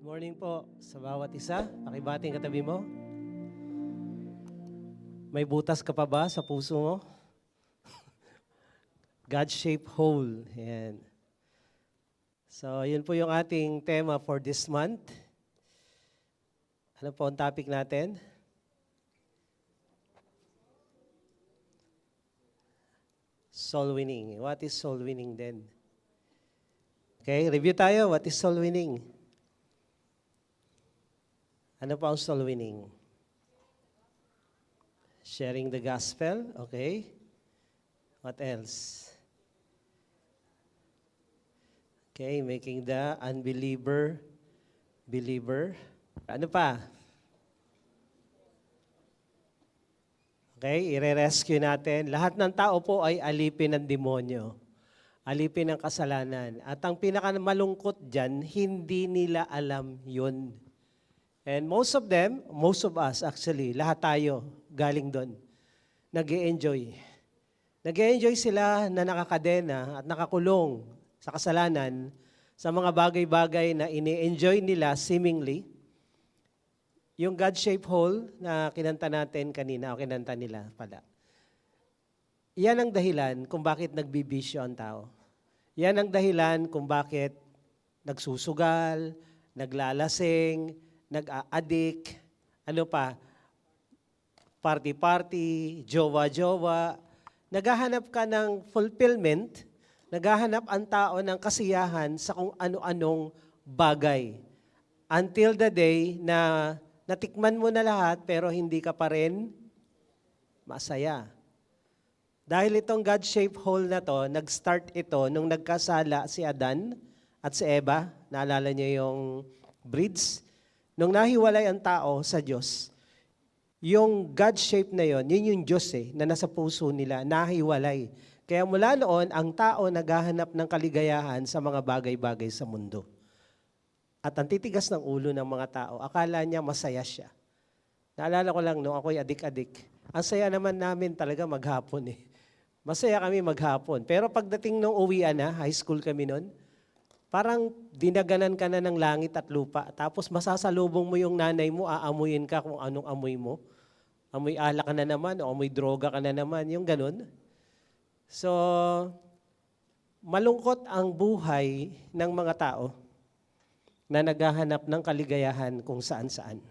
Morning po sa bawat isa. Pakibati ang katabi mo. May butas ka pa ba sa puso mo? God-shaped hole. Yan. So, yun po yung ating tema for this month. Ano po ang topic natin? Soul winning. What is soul winning then? Okay, review tayo. What is soul winning? Ano pa ang soul winning? Sharing the gospel. Okay. What else? Okay, making the unbeliever believer. Ano pa? Okay, ire-rescue natin. Lahat ng tao po ay alipin ng demonyo. Alipin ng kasalanan. At ang pinakamalungkot dyan, hindi nila alam yun. And most of us actually, lahat tayo galing doon. Nag-e-enjoy. Nag-e-enjoy sila na nakakadena at nakakulong sa kasalanan sa mga bagay-bagay na ini-enjoy nila seemingly. Yung God-shaped hole na kinanta natin kanina, o kinanta nila pala. Yan ang dahilan kung bakit nagbibisyo ang tao. Yan ang dahilan kung bakit nagsusugal, naglalasing, nag-a-addict, ano pa, party-party, jowa-jowa. Naghahanap ka ng fulfillment, naghahanap ang tao ng kasiyahan sa kung ano-anong bagay. Until the day na natikman mo na lahat pero hindi ka pa rin masaya. Dahil itong God-shaped hole na to, nag-start ito nung nagkasala si Adan at si Eva. Naalala niyo yung breeds? Nung nahiwalay ang tao sa Diyos, yung God-shaped na yun yung Diyos na nasa puso nila, nahiwalay. Kaya mula noon, ang tao naghahanap ng kaligayahan sa mga bagay-bagay sa mundo. At ang titigas ng ulo ng mga tao, akala niya masaya siya. Naalala ko lang, nung ako'y adik-adik, ang saya naman namin talaga maghapon Masaya kami maghapon. Pero pagdating nung uwian na, high school kami noon, parang dinaganan ka na ng langit at lupa. Tapos masasalubong mo yung nanay mo, aamuyin ka kung anong amoy mo. Amoy alak ka na naman o amoy droga ka na naman, yung ganun. So, malungkot ang buhay ng mga tao na naghahanap ng kaligayahan kung saan-saan.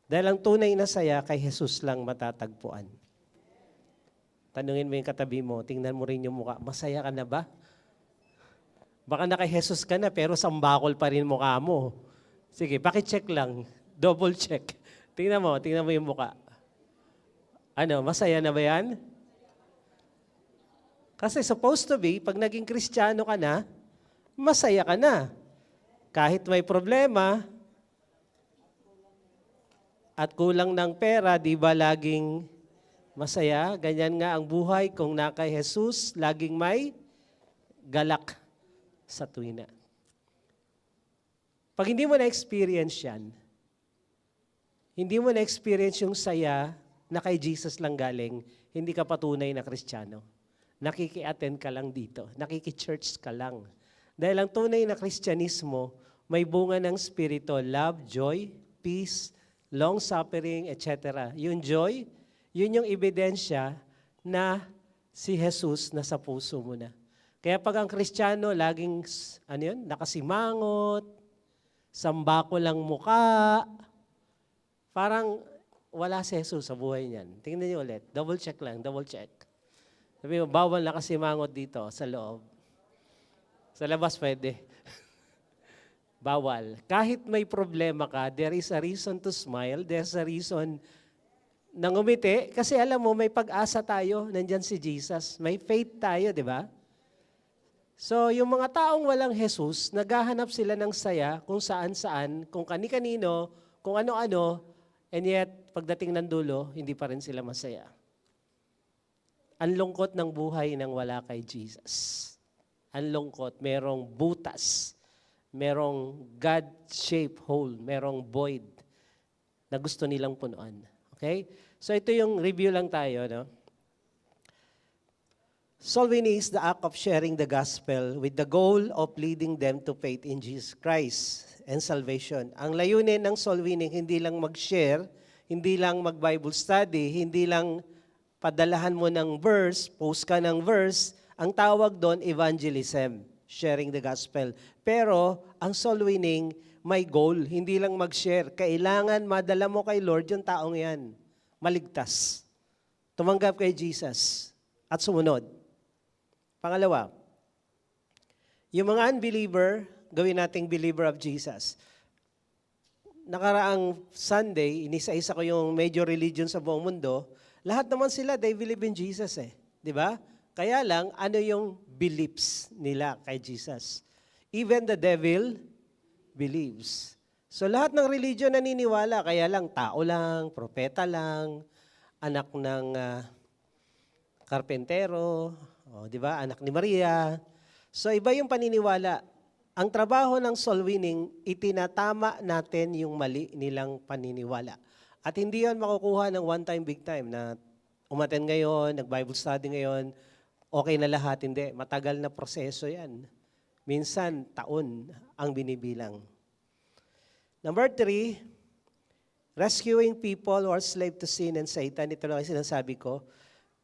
Dahil ang tunay na saya kay Jesus lang matatagpuan. Tanungin mo yung katabi mo, tingnan mo rin yung mukha, masaya ka na ba? Baka na kay Jesus ka na, pero sambakol pa rin mukha mo. Sige, pakicheck lang. Double check. Tingnan mo yung mukha. Ano, masaya na ba yan? Kasi supposed to be, pag naging Kristiyano ka na, masaya ka na. Kahit may problema, at kulang ng pera, di ba laging masaya? Ganyan nga ang buhay kung na kay Jesus, laging may galak sa tuwina. Pag hindi mo na-experience yan, hindi mo na-experience yung saya na kay Jesus lang galing, hindi ka patunay na Kristiyano. Nakiki-attend ka lang dito. Nakiki-church ka lang. Dahil ang tunay na Kristyanismo, may bunga ng Espiritu, love, joy, peace, long-suffering, etc. Yung joy, yun yung ebidensya na si Jesus nasa puso mo na. Kaya pag ang Kristiyano, laging nakasimangot, sambako lang muka, parang wala si Jesus sa buhay niyan. Tingnan niyo ulit. Double check lang, double check. Sabi mo, bawal nakasimangot dito sa loob. Sa labas pwede. Bawal. Kahit may problema ka, there is a reason to smile, there's a reason na ngumiti. Kasi alam mo, may pag-asa tayo, nandyan si Jesus. May faith tayo, di ba? So, yung mga taong walang Jesus, naghahanap sila ng saya kung saan-saan, kung kani-kanino, kung ano-ano, and yet, pagdating ng dulo, hindi pa rin sila masaya. Ang lungkot ng buhay nang wala kay Jesus. Ang lungkot, merong butas, merong God-shaped hole, merong void na gusto nilang punuan. Okay? So, ito yung review lang tayo, no? Soul winning is the act of sharing the gospel with the goal of leading them to faith in Jesus Christ. and salvation. Ang layunin ng soul winning, hindi lang mag-share, hindi lang mag-Bible study, hindi lang padalahan mo ng verse, post ka ng verse. Ang tawag doon, evangelism, sharing the gospel. Pero ang soul winning, may goal, hindi lang mag-share. Kailangan madala mo kay Lord yung taong yan. Maligtas. Tumanggap kay Jesus at sumunod. Pangalawa, yung mga unbeliever, gawin nating believer of Jesus. Nakaraang Sunday, inisa-isa ko yung major religion sa buong mundo. Lahat naman sila, they believe in Jesus eh. Di ba? Kaya lang, ano yung beliefs nila kay Jesus? Even the devil believes. So lahat ng religion naniniwala, kaya lang tao lang, propeta lang, anak ng karpentero, di ba? Anak ni Maria. So iba yung paniniwala. Ang trabaho ng soul winning, itinatama natin yung mali nilang paniniwala. At hindi yan makukuha ng one time, big time na umattend ngayon, nag-Bible study ngayon, okay na lahat. Hindi, matagal na proseso yan. Minsan, taon ang binibilang. Number 3, rescuing people who are slave to sin and Satan. Ito lang yung sinasabi ko.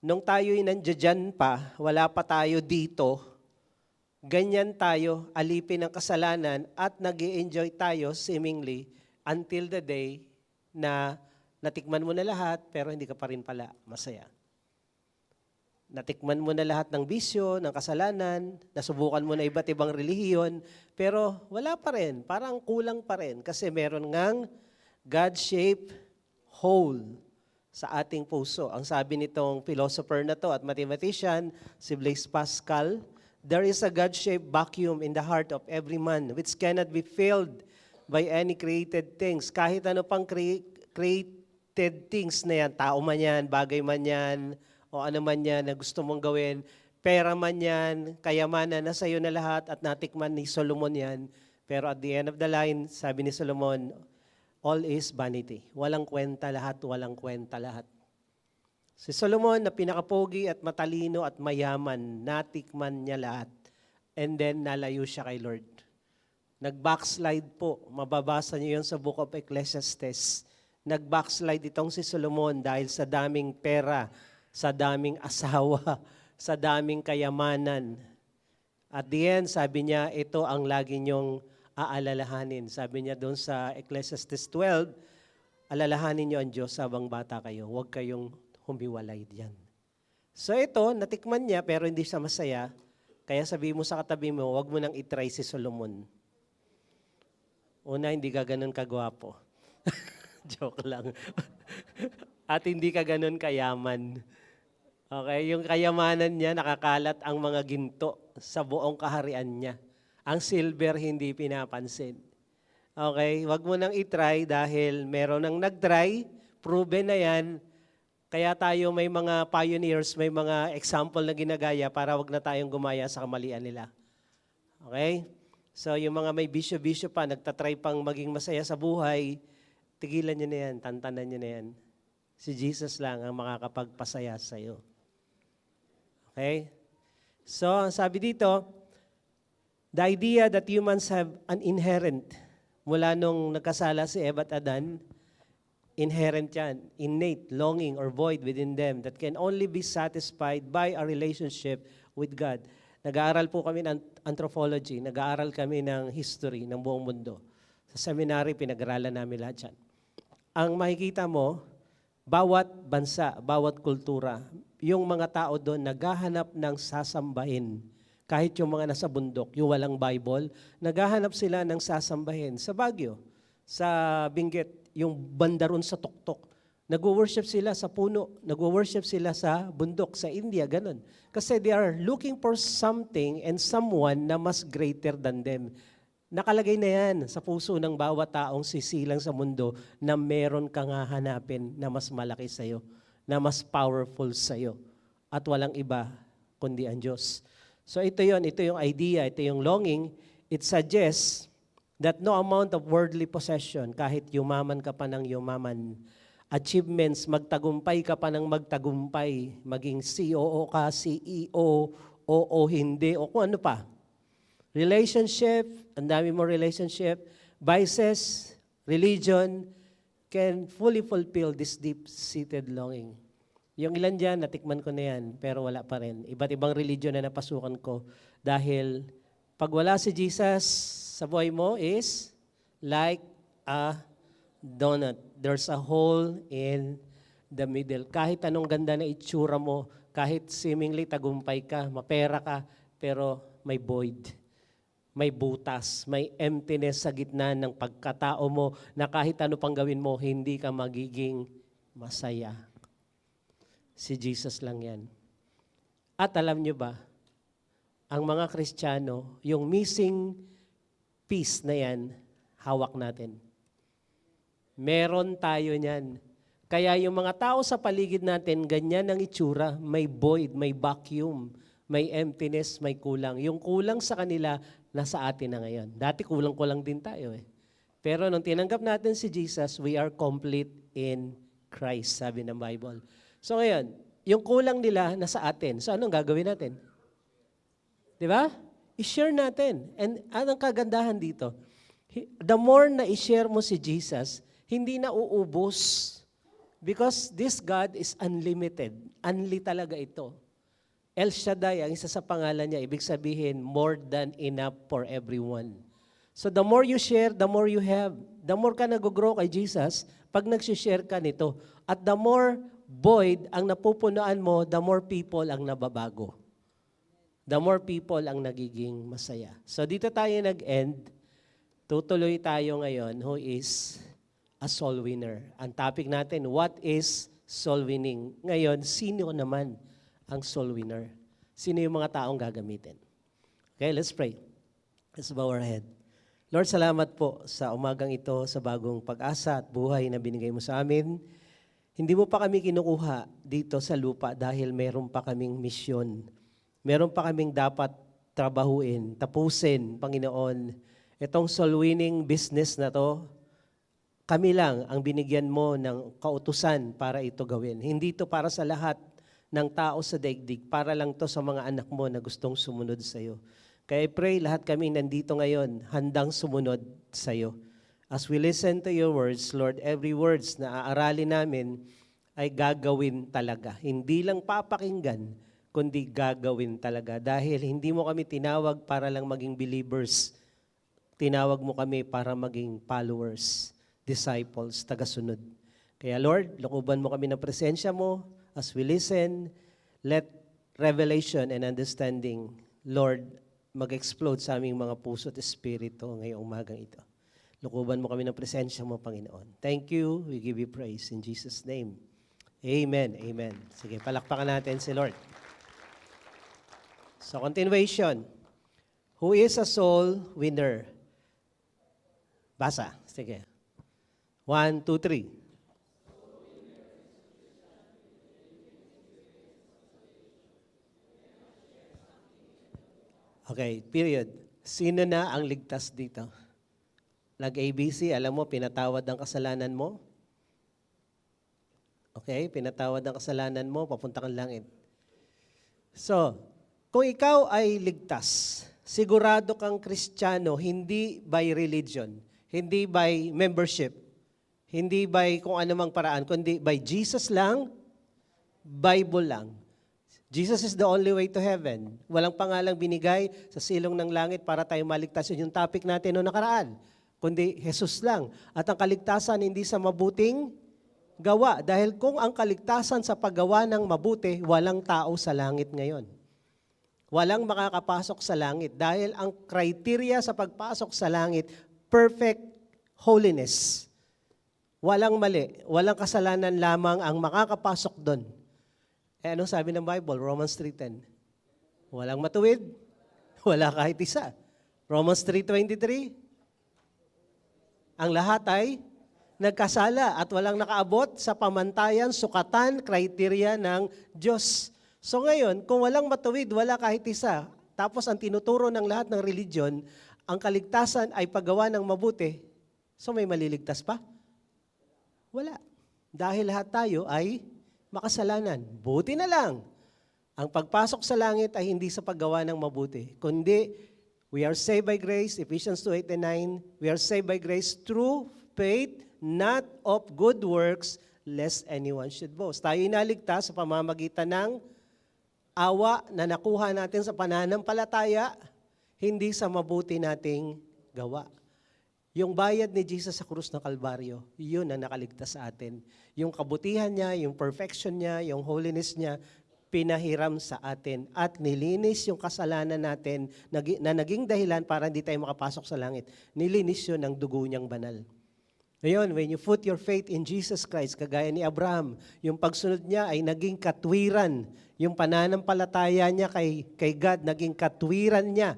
Nung tayo'y nandiyan pa, wala pa tayo dito, ganyan tayo, alipin ng kasalanan at nag-i-enjoy tayo seemingly until the day na natikman mo na lahat pero hindi ka pa rin pala masaya. Natikman mo na lahat ng bisyo, ng kasalanan, nasubukan mo na iba't ibang relihiyon, pero wala pa rin, parang kulang pa rin kasi meron ngang God-shaped hole sa ating puso. Ang sabi nitong philosopher na to at mathematician, si Blaise Pascal, there is a God-shaped vacuum in the heart of every man which cannot be filled by any created things. Kahit ano pang created things na yan, tao man yan, bagay man yan, o ano man yan na gusto mong gawin, pera man yan, kayamanan, nasa iyo na lahat at natikman ni Solomon yan. Pero at the end of the line, sabi ni Solomon, all is vanity. Walang kwenta lahat, walang kwenta lahat. Si Solomon na pinakapogi at matalino at mayaman, natikman niya lahat. And then nalayo siya kay Lord. Nag-backslide po. Mababasa niyo yun sa Book of Ecclesiastes. Nag-backslide itong si Solomon dahil sa daming pera, sa daming asawa, sa daming kayamanan. At the end, sabi niya, ito ang lagi niyong aalalahanin. Sabi niya doon sa Ecclesiastes 12, alalahanin niyo ang Diyos habang bata kayo. Huwag kayong humiwalay diyan. So ito, natikman niya pero hindi siya masaya. Kaya sabi mo sa katabi mo, huwag mo nang itry si Solomon. Una, hindi ka ganun kagwapo. Joke lang. At hindi ka ganun kayaman. Okay, yung kayamanan niya, nakakalat ang mga ginto sa buong kaharian niya. Ang silver hindi pinapansin. Okay, wag mo nang itry dahil meron nang nag-try, proven na yan. Kaya tayo may mga pioneers, may mga example na ginagaya para wag na tayong gumaya sa kamalian nila. Okay? So yung mga may bisyo-bisyo pa, nagtatry pang maging masaya sa buhay, tigilan nyo na yan, tantanan nyo na yan. Si Jesus lang ang makakapagpasaya sa iyo. Okay? So, sabi dito, the idea that humans have an inherent, mula nung nagkasala si Eva at Adan, inherent yan, innate longing or void within them that can only be satisfied by a relationship with God. Nag-aaral po kami ng anthropology, nag-aaral kami ng history ng buong mundo. Sa seminary, pinag-aralan namin lahat yan. Ang makikita mo, bawat bansa, bawat kultura, yung mga tao doon naghahanap ng sasambahin. Kahit yung mga nasa bundok, yung walang Bible, naghahanap sila ng sasambahin. Sa Baguio, sa Benguet, yung banda ron sa tuktok, nag-worship sila sa puno, nag-worship sila sa bundok, sa India, ganun. Kasi they are looking for something and someone na mas greater than them. Nakalagay na yan sa puso ng bawat taong sisilang sa mundo na meron kang hahanapin na mas malaki sa'yo, na mas powerful sa'yo, at walang iba kundi ang Diyos. So ito yung idea, ito yung longing. It suggests that no amount of worldly possession, kahit yumaman ka pa ng yumaman, achievements, magtagumpay ka pa ng magtagumpay, maging COO ka, CEO, o hindi, o kung ano pa. Relationship, ang dami mo relationship, vices, religion, can fully fulfill this deep-seated longing. Yung ilan dyan, natikman ko na yan, pero wala pa rin. Iba't ibang religion na napasukan ko dahil pag wala si Jesus sa buhay mo is like a donut. There's a hole in the middle. Kahit anong ganda na itsura mo, kahit seemingly tagumpay ka, mapera ka, pero may void. May butas, may emptiness sa gitna ng pagkatao mo na kahit ano pang gawin mo, hindi ka magiging masaya. Si Jesus lang yan. At alam nyo ba, ang mga Kristiyano, yung missing piece na yan, hawak natin. Meron tayo niyan. Kaya yung mga tao sa paligid natin, ganyan ang itsura, may void, may vacuum, may emptiness, may kulang. Yung kulang sa kanila, nasa atin na ngayon. Dati kulang-kulang din tayo eh. Pero nung tinanggap natin si Jesus, we are complete in Christ, sabi ng Bible. So ngayon, yung kulang nila nasa atin. So anong gagawin natin? Di ba? I-share natin. And anong kagandahan dito? The more na i-share mo si Jesus, hindi na uubos. Because this God is unlimited. Unli talaga ito. El Shaddai, ang isa sa pangalan niya, ibig sabihin, more than enough for everyone. So the more you share, the more you have. The more ka nag-grow kay Jesus, pag nag-share ka nito. At the more void ang napupunuan mo, the more people ang nababago. The more people ang nagiging masaya. So dito tayo nag-end. Tutuloy tayo ngayon, who is a soul winner. Ang topic natin, what is soul winning? Ngayon, sino naman ang soul winner? Sino yung mga taong gagamitin? Okay, let's pray. Let's bow our head. Lord, salamat po sa umagang ito, sa bagong pag-asa at buhay na binigay mo sa amin. Hindi mo pa kami kinukuha dito sa lupa dahil meron pa kaming misyon. Meron pa kaming dapat trabahuin, tapusin, Panginoon. Itong soul winning business na to, kami lang ang binigyan mo ng kautusan para ito gawin. Hindi ito para sa lahat ng tao sa daigdig, para lang to sa mga anak mo na gustong sumunod sa iyo. Kaya I pray lahat kami nandito ngayon, handang sumunod sa iyo. As we listen to your words, Lord, every words na aaralin namin ay gagawin talaga. Hindi lang papakinggan, kundi gagawin talaga. Dahil hindi mo kami tinawag para lang maging believers. Tinawag mo kami para maging followers, disciples, tagasunod. Kaya Lord, lukuban mo kami ng presensya mo. As we listen, let revelation and understanding, Lord, mag-explode sa aming mga puso at espiritu ngayong umagang ito. Lukuban mo kami ng presensya mo, Panginoon. Thank you. We give you praise in Jesus' name. Amen. Amen. Sige, palakpakan natin si Lord. So, continuation. Who is a soul winner? Basa. Sige. 1, 2, 3. Okay, period. Sino na ang ligtas dito? Nag-ABC, alam mo, pinatawad ang kasalanan mo. Okay, pinatawad ang kasalanan mo, papunta kang langit. So, kung ikaw ay ligtas, sigurado kang Kristiyano, hindi by religion, hindi by membership, hindi by kung anumang paraan, kundi by Jesus lang, Bible lang. Jesus is the only way to heaven. Walang pangalang binigay sa silong ng langit para tayo maligtas. Yun yung topic natin noong nakaraan. Kundi Jesus lang. At ang kaligtasan hindi sa mabuting gawa. Dahil kung ang kaligtasan sa paggawa ng mabuti, walang tao sa langit ngayon. Walang makakapasok sa langit. Dahil ang criteria sa pagpasok sa langit, perfect holiness. Walang mali, walang kasalanan lamang ang makakapasok doon. Eh, anong sabi ng Bible? Romans 3:10. Walang matuwid, wala kahit isa. Romans 3:23. Ang lahat ay nagkasala at walang nakaabot sa pamantayan, sukatan, kriteria ng Diyos. So ngayon, kung walang matuwid, wala kahit isa, tapos ang tinuturo ng lahat ng religion, ang kaligtasan ay paggawa ng mabuti, so may maliligtas pa? Wala. Dahil lahat tayo ay makasalanan. Buti na lang. Ang pagpasok sa langit ay hindi sa paggawa ng mabuti, kundi We are saved by grace, Ephesians 2:8 and 9. We are saved by grace through faith, not of good works, lest anyone should boast. Tayo inaligtas sa pamamagitan ng awa na nakuha natin sa pananampalataya, hindi sa mabuti nating gawa. Yung bayad ni Jesus sa krus ng Kalbaryo, yun ang nakaligtas sa atin. Yung kabutihan niya, yung perfection niya, yung holiness niya, pinahiram sa atin at nilinis yung kasalanan natin na naging dahilan para hindi tayo makapasok sa langit. Nilinis yun ng dugo niyang banal. Ngayon, when you put your faith in Jesus Christ, kagaya ni Abraham, yung pagsunod niya ay naging katwiran. Yung pananampalataya niya kay God, naging katwiran niya.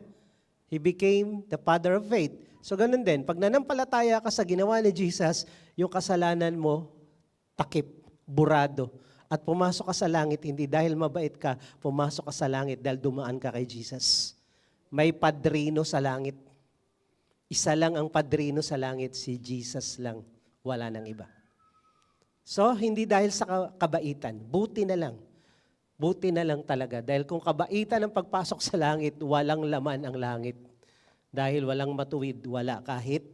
He became the father of faith. So ganun din, pag nanampalataya ka sa ginawa ni Jesus, yung kasalanan mo, takip, burado. At pumasok ka sa langit, hindi dahil mabait ka, pumasok ka sa langit dahil dumaan ka kay Jesus. May padrino sa langit. Isa lang ang padrino sa langit, si Jesus lang. Wala nang iba. So, hindi dahil sa kabaitan, buti na lang. Buti na lang talaga. Dahil kung kabaitan ang pagpasok sa langit, walang laman ang langit. Dahil walang matuwid, wala kahit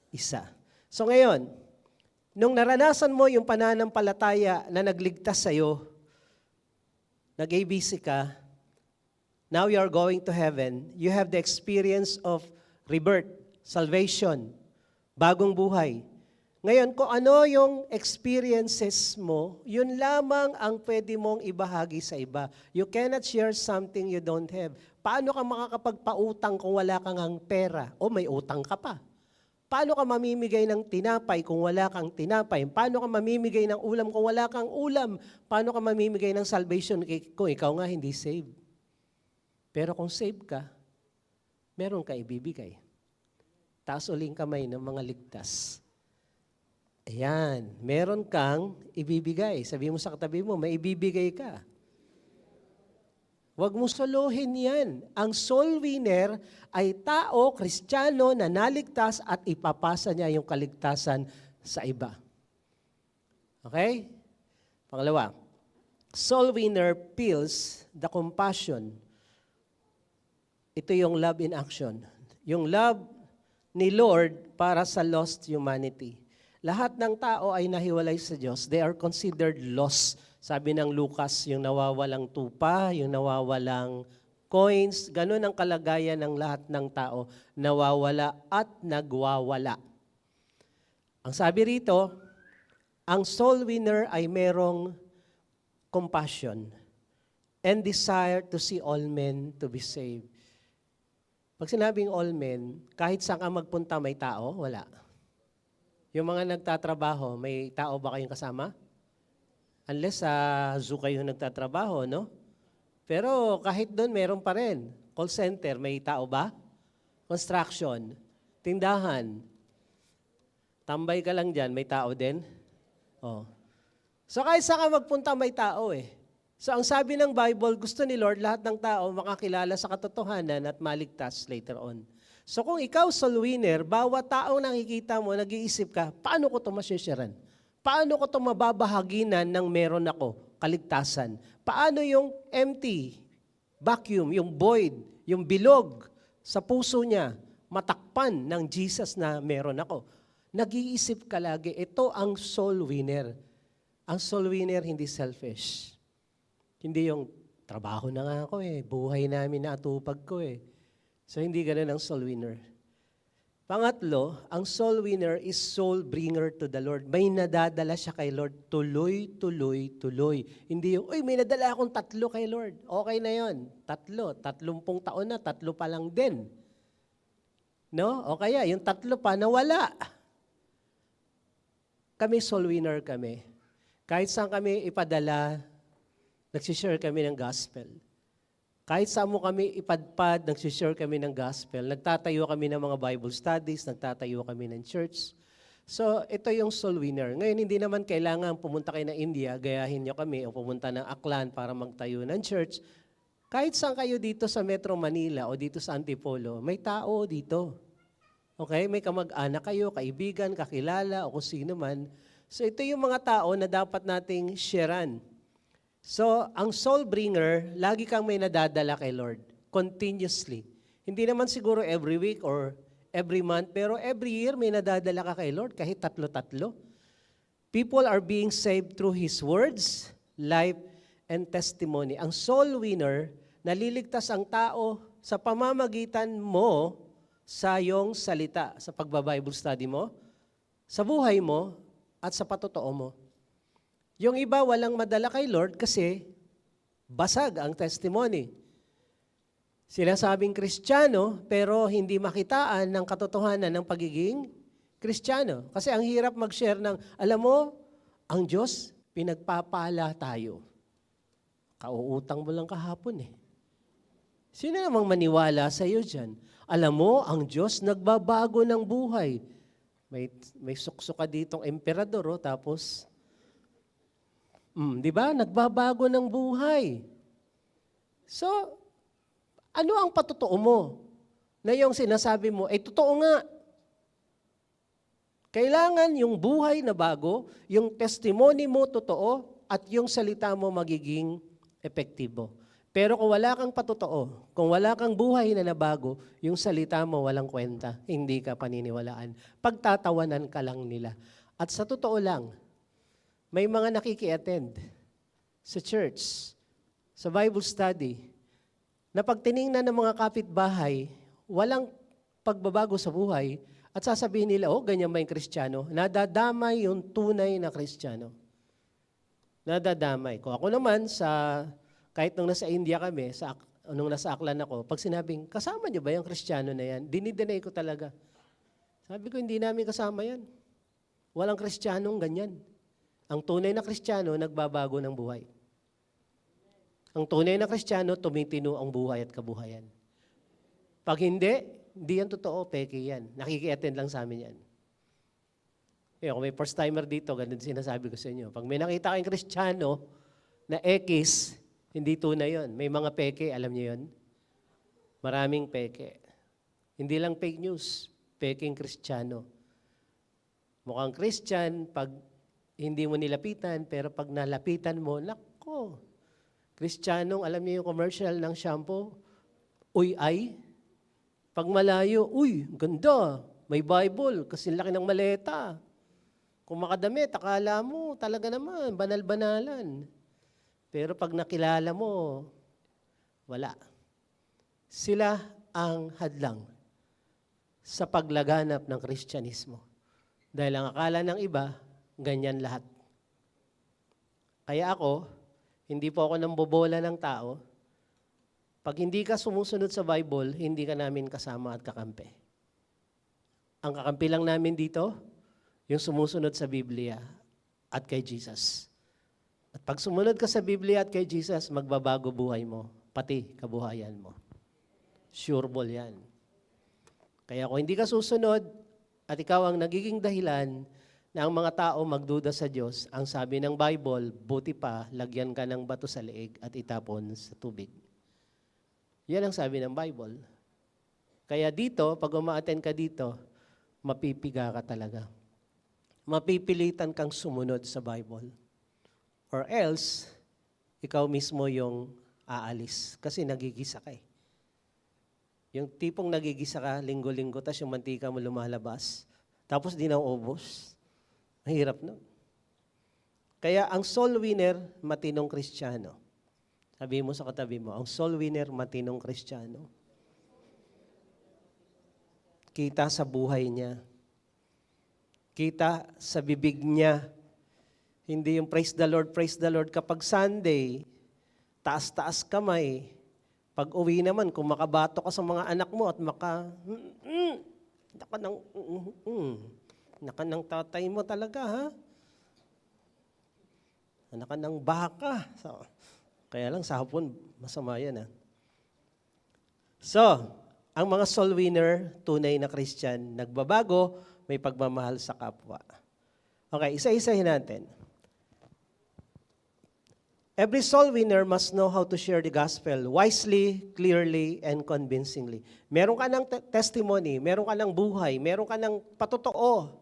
isa. So ngayon, nung naranasan mo yung pananampalataya na nagligtas sa'yo, nag-ABC ka, now you are going to heaven, you have the experience of rebirth, salvation, bagong buhay. Ngayon, kung ano yung experiences mo, yun lamang ang pwede mong ibahagi sa iba. You cannot share something you don't have. Paano ka makakapagpautang kung wala kang pera? O may utang ka pa. Paano ka mamimigay ng tinapay kung wala kang tinapay? Paano ka mamimigay ng ulam kung wala kang ulam? Paano ka mamimigay ng salvation kung ikaw nga hindi saved? Pero kung saved ka, meron ka ibibigay. Taas uling kamay ng mga ligtas. Ayan, meron kang ibibigay. Sabi mo sa katabi mo, may ibibigay ka. Huwag mo solohin yan. Ang soul winner ay tao, Kristiyano na naligtas at ipapasa niya yung kaligtasan sa iba. Okay? Pangalawa, soul winner feels the compassion. Ito yung love in action. Yung love ni Lord para sa lost humanity. Lahat ng tao ay nahiwalay sa Diyos. They are considered lost. Sabi ng Lucas, yung nawawalang tupa, yung nawawalang coins, ganun ang kalagayan ng lahat ng tao, nawawala at nagwawala. Ang sabi rito, ang soul winner ay merong compassion and desire to see all men to be saved. Pag sinabing all men, kahit saan ka magpunta may tao, wala. Yung mga nagtatrabaho, may tao ba kayong kasama? Unless sa zoo kayo nagtatrabaho, no? Pero kahit doon, meron pa rin. Call center, may tao ba? Construction, tindahan. Tambay ka lang dyan, may tao din? Oh. So kahit saan ka magpunta, may tao eh. So ang sabi ng Bible, gusto ni Lord, lahat ng tao makakilala sa katotohanan at maligtas later on. So kung ikaw soul winner, bawat taong nakikita mo, nag-iisip ka, paano ko ito masyasyaran? Paano ko ito mababahaginan ng meron ako, kaligtasan? Paano yung empty, vacuum, yung void, yung bilog sa puso niya, matakpan ng Jesus na meron ako? Nag-iisip ka lagi, ito ang soul winner. Ang soul winner hindi selfish. Hindi yung trabaho na nga ako buhay namin na atupag ko So, hindi ganun ang soul winner. Pangatlo, ang soul winner is soul bringer to the Lord. May nadadala siya kay Lord. Tuloy, tuloy, tuloy. Hindi yung, may nadala akong 3 kay Lord. Okay na yon. 3, 30 taon na, 3 pa lang din. No? O kaya, yung 3 pa, nawala. Kami soul winner kami. Kahit saan kami ipadala, nagsishare kami ng gospel. Kahit saan mo kami ipadpad, nagsishare kami ng gospel, nagtatayo kami ng mga Bible studies, nagtatayo kami ng church. So, ito yung soul winner. Ngayon, hindi naman kailangan pumunta kayo ng India, gayahin nyo kami, o pumunta ng Aklan para magtayo ng church. Kahit saan kayo dito sa Metro Manila o dito sa Antipolo, may tao dito. Okay? May kamag-anak kayo, kaibigan, kakilala, o kung sino man. So, ito yung mga tao na dapat nating sharean. So, ang soul bringer, lagi kang may nadadala kay Lord. Continuously. Hindi naman siguro every week or every month, pero every year may nadadala ka kay Lord, kahit tatlo-tatlo. People are being saved through His words, life, and testimony. Ang soul winner, naliligtas ang tao sa pamamagitan mo sa iyong salita, sa pagba-Bible study mo, sa buhay mo, at sa patotoo mo. Yung iba walang madala kay Lord kasi basag ang testimony. Sila sabing Kristiyano pero hindi makitaan ng katotohanan ng pagiging Kristiyano. Kasi ang hirap mag-share ng, alam mo, ang Diyos, pinagpapala tayo. Kauutang mo lang kahapon eh. Sino namang maniwala sa iyo dyan? Alam mo, ang Diyos nagbabago ng buhay. May suksok ka ditong emperador, oh, tapos, di ba? Nagbabago ng buhay. So, ano ang patotoo mo? Na yung sinasabi mo, totoo nga. Kailangan yung buhay na bago, yung testimony mo totoo, at yung salita mo magiging epektibo. Pero kung wala kang patotoo, kung wala kang buhay na nabago, yung salita mo walang kwenta, hindi ka paniniwalaan. Pagtatawanan ka lang nila. At sa totoo lang, may mga nakiki-attend sa church, sa Bible study, na pag tiningnan ng mga kapitbahay, walang pagbabago sa buhay, at sasabihin nila, ganyan ba yung Kristiyano? Nadadamay yung tunay na Kristiyano. Nadadamay. Kung ako naman kahit nung nasa India kami, nung nasa Aklan ako, pag sinabing, kasama niyo ba yung Kristiyano na yan? Dinideny ko talaga. Sabi ko, hindi namin kasama yan. Walang Kristiyanong ganyan. Ang tunay na Kristiyano, nagbabago ng buhay. Ang tunay na Kristiyano, tumitino ang buhay at kabuhayan. Pag hindi yan totoo, peke yan. Nakiki-attend lang sa amin yan. Kung may first-timer dito, ganun sinasabi ko sa inyo. Pag may nakita kayong Kristiyano na X, hindi tunay yun. May mga peke, alam niyo yun? Maraming peke. Hindi lang fake news, peking Kristiyano. Mukhang Christian, pag hindi mo nilapitan, pero pag nalapitan mo, nako, Kristiyanong, alam niyo yung commercial ng shampoo? Uy, ay. Pag malayo, uy, ganda, may Bible, kasi laki ng maleta. Kung makadamit, akala mo, talaga naman, banal-banalan. Pero pag nakilala mo, wala. Sila ang hadlang sa paglaganap ng Kristyanismo. Dahil ang akala ng iba, ganyan lahat. Kaya ako, hindi po ako nambobola ng tao. Pag hindi ka sumusunod sa Bible, hindi ka namin kasama at kakampi. Ang kakampi lang namin dito, yung sumusunod sa Biblia at kay Jesus. At pag sumunod ka sa Biblia at kay Jesus, magbabago buhay mo, pati kabuhayan mo. Sure ball yan. Kaya kung hindi ka susunod at ikaw ang nagiging dahilan na ang mga tao magduda sa Diyos, ang sabi ng Bible, buti pa, lagyan ka ng bato sa leeg at itapon sa tubig. Yan ang sabi ng Bible. Kaya dito, pag uma-attend ka dito, mapipiga ka talaga. Mapipilitan kang sumunod sa Bible. Or else, ikaw mismo yung aalis kasi nagigisa ka eh. Yung tipong nagigisa ka, linggo-linggo, tapos yung mantika mo lumalabas, tapos di na ubos. Mahirap na. Kaya ang soul winner, matinong Kristiyano. Sabi mo sa katabi mo, ang soul winner, matinong Kristiyano. Kita sa buhay niya. Kita sa bibig niya. Hindi yung praise the Lord kapag Sunday, taas-taas kamay. Pag uwi naman, kung makabato ka sa mga anak mo at naka ng tatay mo talaga, ha? Anak ka ng baka. So, kaya lang sa hapon, masama yan, ha? So, ang mga soul winner, tunay na Christian, nagbabago, may pagmamahal sa kapwa. Okay, isa-isahin natin. Every soul winner must know how to share the gospel wisely, clearly, and convincingly. Meron ka ng testimony, meron ka ng buhay, meron ka ng patotoo.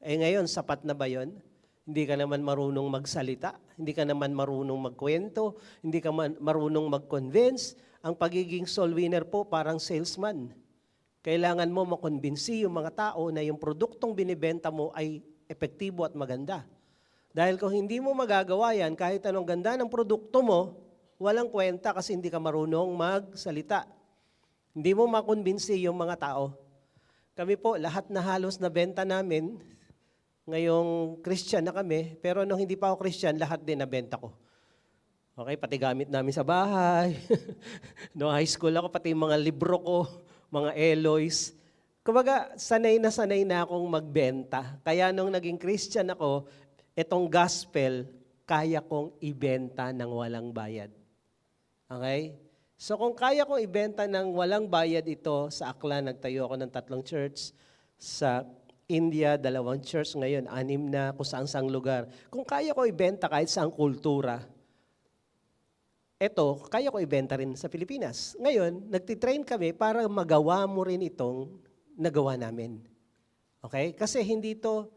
Ngayon, sapat na ba yun? Hindi ka naman marunong magsalita, hindi ka naman marunong magkwento, hindi ka marunong mag-convince, ang pagiging soul winner po parang salesman. Kailangan mo makonbinsi yung mga tao na yung produktong binibenta mo ay epektibo at maganda. Dahil kung hindi mo magagawa yan, kahit anong ganda ng produkto mo, walang kwenta kasi hindi ka marunong magsalita. Hindi mo makonbinsi yung mga tao. Kami po, lahat na halos na benta namin, ngayong Christian na kami, pero nung hindi pa ako Christian, lahat din nabenta ko. Okay, pati gamit namin sa bahay. No high school ako, pati yung mga libro ko, mga alloys. Kumbaga, sanay na akong magbenta. Kaya nung naging Christian ako, itong gospel, kaya kong ibenta ng walang bayad. Okay? So kung kaya kong ibenta ng walang bayad ito, sa Aklan, nagtayo ako ng 3 church. Sa India, 2 church ngayon, 6 na, kung saan-saang lugar. Kung kaya ko ibenta kahit saang kultura, eto, kaya ko ibenta rin sa Pilipinas. Ngayon, nagtitrain kami para magawa mo rin itong nagawa namin. Okay? Kasi hindi to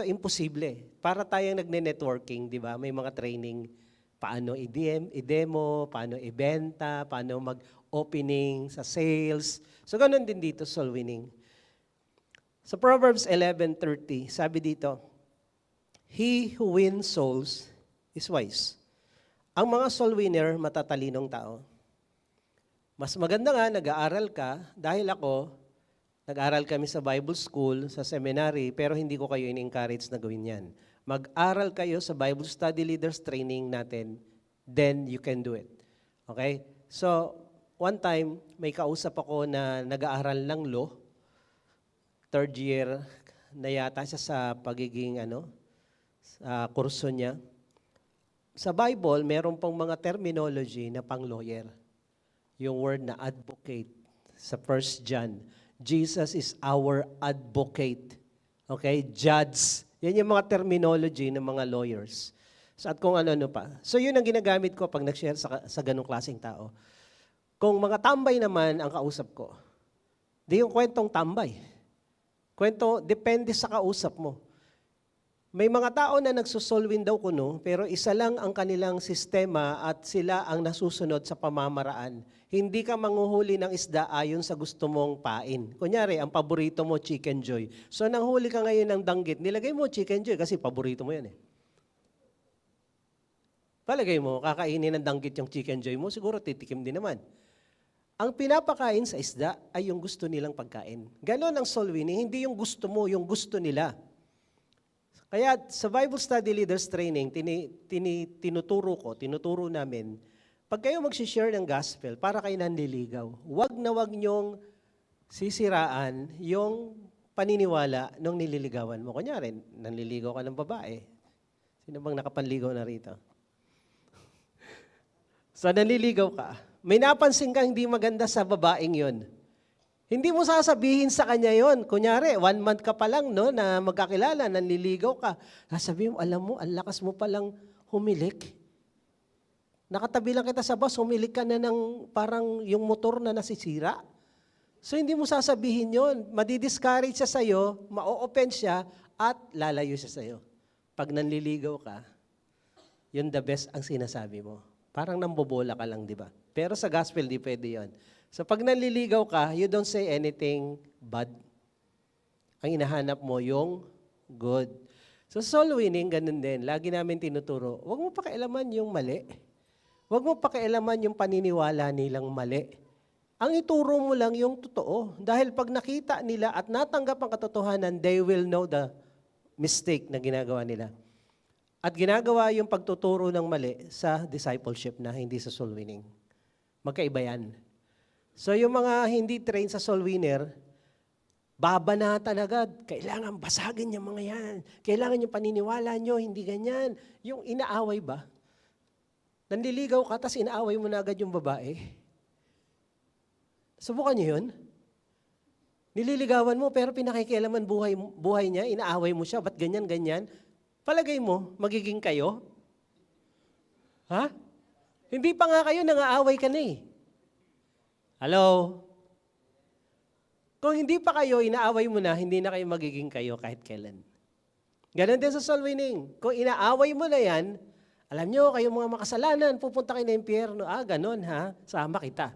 imposible. Para tayong nagne-networking, di ba? May mga training, paano i-demo, paano ibenta, paano mag-opening sa sales. So, ganun din dito, soul winning. Sa Proverbs 11:30, sabi dito, "He who wins souls is wise." Ang mga soul winner, matatalinong tao. Mas maganda nga, nag-aaral ka, dahil ako, nag-aaral kami sa Bible school, sa seminary, pero hindi ko kayo in-encourage na gawin yan. Mag-aral kayo sa Bible Study Leaders Training natin, then you can do it. Okay? So, one time, may kausap ako na nag-aaral ng law, 3rd year na yata siya sa pagiging kurso niya. Sa Bible, meron pong mga terminology na pang-lawyer. Yung word na advocate sa 1 John. Jesus is our advocate. Okay? Judge. Yan yung mga terminology ng mga lawyers. So, at kung ano-ano pa. So yun ang ginagamit ko pag nag-share sa ganong klaseng tao. Kung mga tambay naman ang kausap ko, di yung kwentong tambay. Kwento, depende sa kausap mo. May mga tao na nagsusolwin daw kuno, pero isa lang ang kanilang sistema at sila ang nasusunod sa pamamaraan. Hindi ka manghuhuli ng isda ayon sa gusto mong pain. Kunyari, ang paborito mo, Chicken Joy. So, nanghuli ka ngayon ng danggit, nilagay mo Chicken Joy kasi paborito mo yan eh. Palagay mo, kakainin ng danggit yung Chicken Joy mo, siguro titikim din naman. Ang pinapakain sa isda ay yung gusto nilang pagkain. Ganon ang soul winning, hindi yung gusto mo, yung gusto nila. Kaya sa Bible Study Leaders Training, tinuturo namin, pag kayo mag-share ng gospel, para kayo nanliligaw, wag niyong sisiraan yung paniniwala ng nililigawan mo. Kunyari, nanliligaw ka ng babae. Sino bang nakapanligaw na rito? So, nanliligaw ka. May napansin kang hindi maganda sa babaeng yon. Hindi mo sasabihin sa kanya yon. Kunyari, 1 month ka pa lang no, na magkakilala, nanliligaw ka. Sasabihin mo, alam mo, ang lakas mo palang humilik. Nakatabi lang kita sa bus, humilik ka na ng parang yung motor na nasisira. So hindi mo sasabihin yon. Madi-discourage siya sa'yo, ma-o-offend siya, at lalayo siya sa'yo. Pag nanliligaw ka, yun the best ang sinasabi mo. Parang nambobola ka lang, di ba? Pero sa gospel, di pwede yon. So pag nanliligaw ka, you don't say anything bad. Ang hinahanap mo yung good. So soul winning, ganun din. Lagi namin tinuturo, huwag mo pakialaman yung mali. Huwag mo pakialaman yung paniniwala nilang mali. Ang ituro mo lang yung totoo. Dahil pag nakita nila at natanggap ang katotohanan, they will know the mistake na ginagawa nila. At ginagawa yung pagtuturo ng mali sa discipleship na hindi sa soul winning. Magkaiba yan. So yung mga hindi train sa soul winner, babanatan agad. Kailangan basagin yung mga yan. Kailangan yung paniniwala nyo, hindi ganyan. Yung inaaway ba? Nanliligaw ka, tapos inaaway mo na agad yung babae. Subukan nyo yun. Nililigawan mo, pero pinakikialaman buhay niya, inaaway mo siya, ba't ganyan, ganyan? Palagay mo, magiging kayo? Ha? Hindi pa nga kayo, nangaaway ka na eh. Hello? Kung hindi pa kayo, inaaway mo na, hindi na kayo magiging kayo kahit kailan. Ganon din sa soul winning. Kung inaaway mo na yan, Alam nyo, kayong mga makasalanan, pupunta kayo ng impyerno. Ganon ha, sama kita.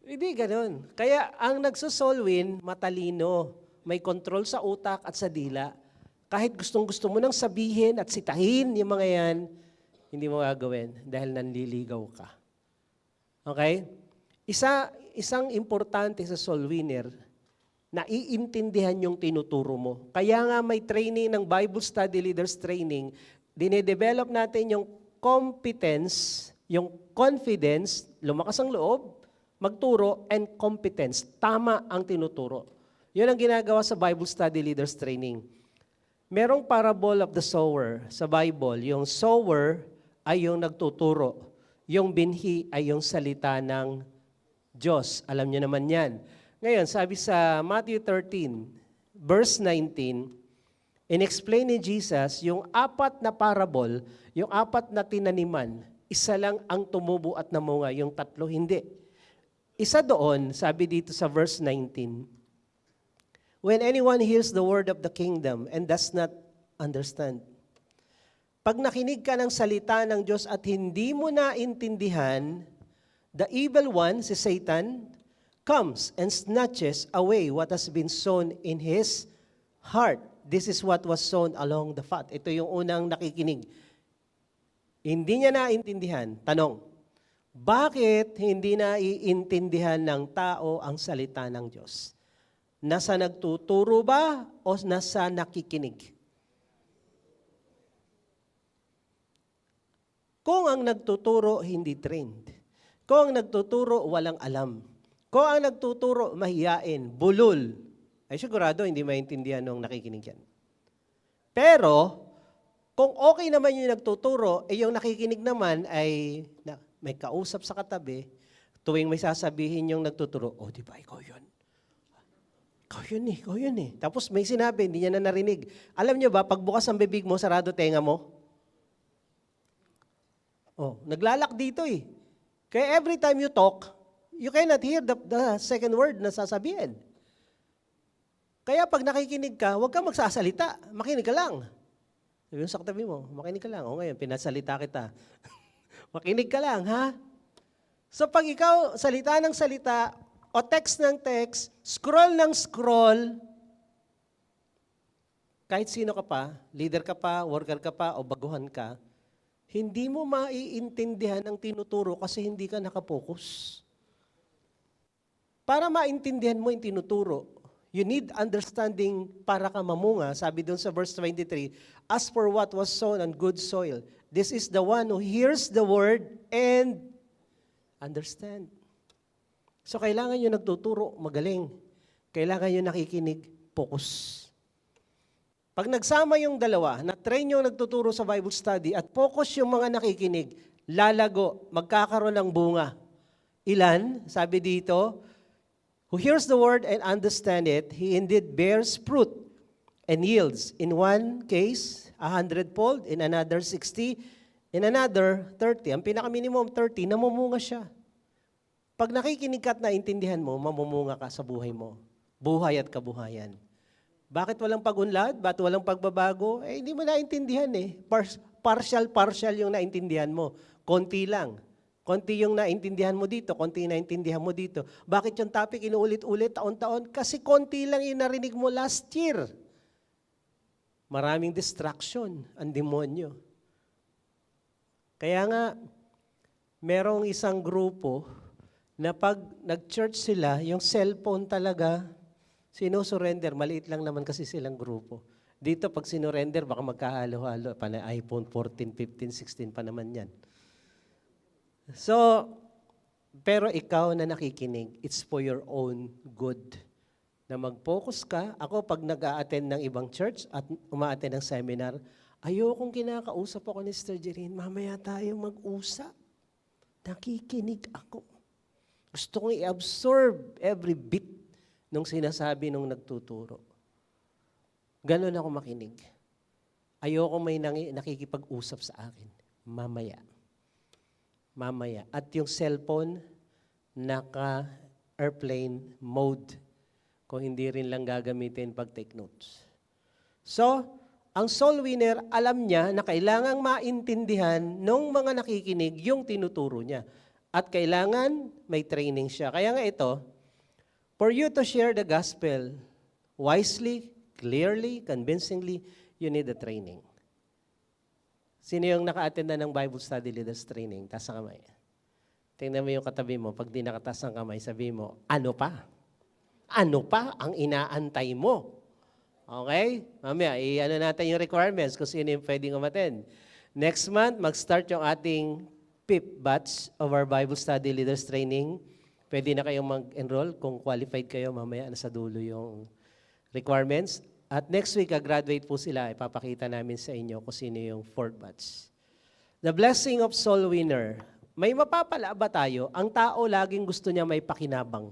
Hindi ganon. Kaya ang nagsosoul win, matalino, may control sa utak at sa dila. Kahit gustong-gusto mo nang sabihin at sitahin yung mga yan, hindi mo gagawin dahil nanliligaw ka. Okay? Isang importante sa soul winner, na iintindihan yung tinuturo mo. Kaya nga may training ng Bible Study Leaders Training, dinedevelop natin yung competence, yung confidence, lumakas ang loob, magturo, and competence. Tama ang tinuturo. Yun ang ginagawa sa Bible Study Leaders Training. Merong parable of the sower sa Bible. Yung sower ay yung nagtuturo. Yung binhi ay yung salita ng Diyos. Alam niyo naman yan. Ngayon, sabi sa Matthew 13, verse 19, in-explain ni Jesus yung 4 na parable, yung 4 na tinaniman, isa lang ang tumubo at namunga, yung 3 hindi. Isa doon, sabi dito sa verse 19, when anyone hears the word of the kingdom and does not understand. Pag nakinig ka ng salita ng Diyos at hindi mo naintindihan, the evil one, si Satan, comes and snatches away what has been sown in his heart. This is what was sown along the path. Ito yung unang nakikinig. Hindi niya naintindihan. Tanong, bakit hindi naiintindihan ng tao ang salita ng Diyos? Nasa nagtuturo ba o nasa nakikinig? Kung ang nagtuturo, hindi trained. Kung ang nagtuturo, walang alam. Kung ang nagtuturo, mahiyain, bulol, ay sigurado hindi maintindihan nung nakikinig yan. Pero, kung okay naman yung nagtuturo, yung nakikinig naman ay may kausap sa katabi, tuwing may sasabihin yung nagtuturo, di ba, ikaw yun? Ikaw yun eh. Tapos may sinabi, hindi niya na narinig. Alam niyo ba, pagbukas ang bibig mo, sarado tenga mo? Naglalak dito eh. Kaya every time you talk, you cannot hear the second word na sasabihin. Kaya pag nakikinig ka, huwag kang magsasalita. Makinig ka lang. Sabi mo sa katabi mo, makinig ka lang. Ngayon, pinasalita kita. Makinig ka lang, ha? So pag ikaw salita ng salita, o text ng text, scroll ng scroll, kahit sino ka pa, leader ka pa, worker ka pa, o baguhan ka, hindi mo maiintindihan ang tinuturo kasi hindi ka nakapokus. Para maintindihan mo yung tinuturo, you need understanding para ka mamunga. Sabi doon sa verse 23, as for what was sown on good soil, this is the one who hears the word and understand. So kailangan yung nagtuturo, magaling. Kailangan yung nakikinig, focus. Pag nagsama yung dalawa, na-train yung nagtuturo sa Bible study at focus yung mga nakikinig, lalago, magkakaroon ng bunga. Ilan? Sabi dito, who hears the word and understand it, he indeed bears fruit and yields. In one case, 100-fold, in another 60, in another 30. Ang pinaka-minimum 30, namumunga siya. Pag nakikinig ka at naintindihan mo, mamumunga ka sa buhay mo. Buhay at kabuhayan. Bakit walang pagunlad? Bakit walang pagbabago? Hindi mo naintindihan eh. Partial yung naintindihan mo. Konti lang. Konti yung naintindihan mo dito, konti yung naintindihan mo dito. Bakit yung topic inuulit-ulit taon-taon? Kasi konti lang yung narinig mo last year. Maraming distraction ang demonyo. Kaya nga, merong isang grupo na pag nag-church sila, yung cellphone talaga, sinusurrender. Maliit lang naman kasi silang grupo. Dito pag sinurrender, baka magkahalo-halo. iPhone 14, 15, 16 pa naman yan. So, pero ikaw na nakikinig, it's for your own good. Na mag-focus ka. Ako, pag nag-a-attend ng ibang church at uma-attend ng seminar, ayokong kinakausap ako ni Sister Jerin, mamaya tayo mag-usap. Nakikinig ako. Gusto kong i-absorb every bit nung sinasabi nung nagtuturo. Ganon ako makinig. Ayoko may nakikipag-usap sa akin. Mamaya. At yung cellphone, naka-airplane mode. Kung hindi rin lang gagamitin pag take notes. So, Ang soul winner, alam niya na kailangang maintindihan ng mga nakikinig yung tinuturo niya. At kailangan may training siya. Kaya nga ito, for you to share the gospel wisely, clearly, convincingly, you need a training. Sino yung naka-attend na ng Bible Study Leaders Training? Taas ang kamay. Tingnan mo yung katabi mo. Pag di nakataas ang kamay, sabi mo, ano pa? Ano pa ang inaantay mo? Okay? Mamaya, i-ano natin yung requirements kung sino yung pwedeng umattend. Next month, mag-start yung ating 5th batch of our Bible Study Leaders Training. Pwede na kayong mag-enroll kung qualified kayo. Mamaya, nasa dulo yung requirements. At next week, graduate po sila. Ipapakita namin sa inyo kung sino yung 4th batch. The blessing of soul winner. May mapapala ba tayo? Ang tao laging gusto niya may pakinabang.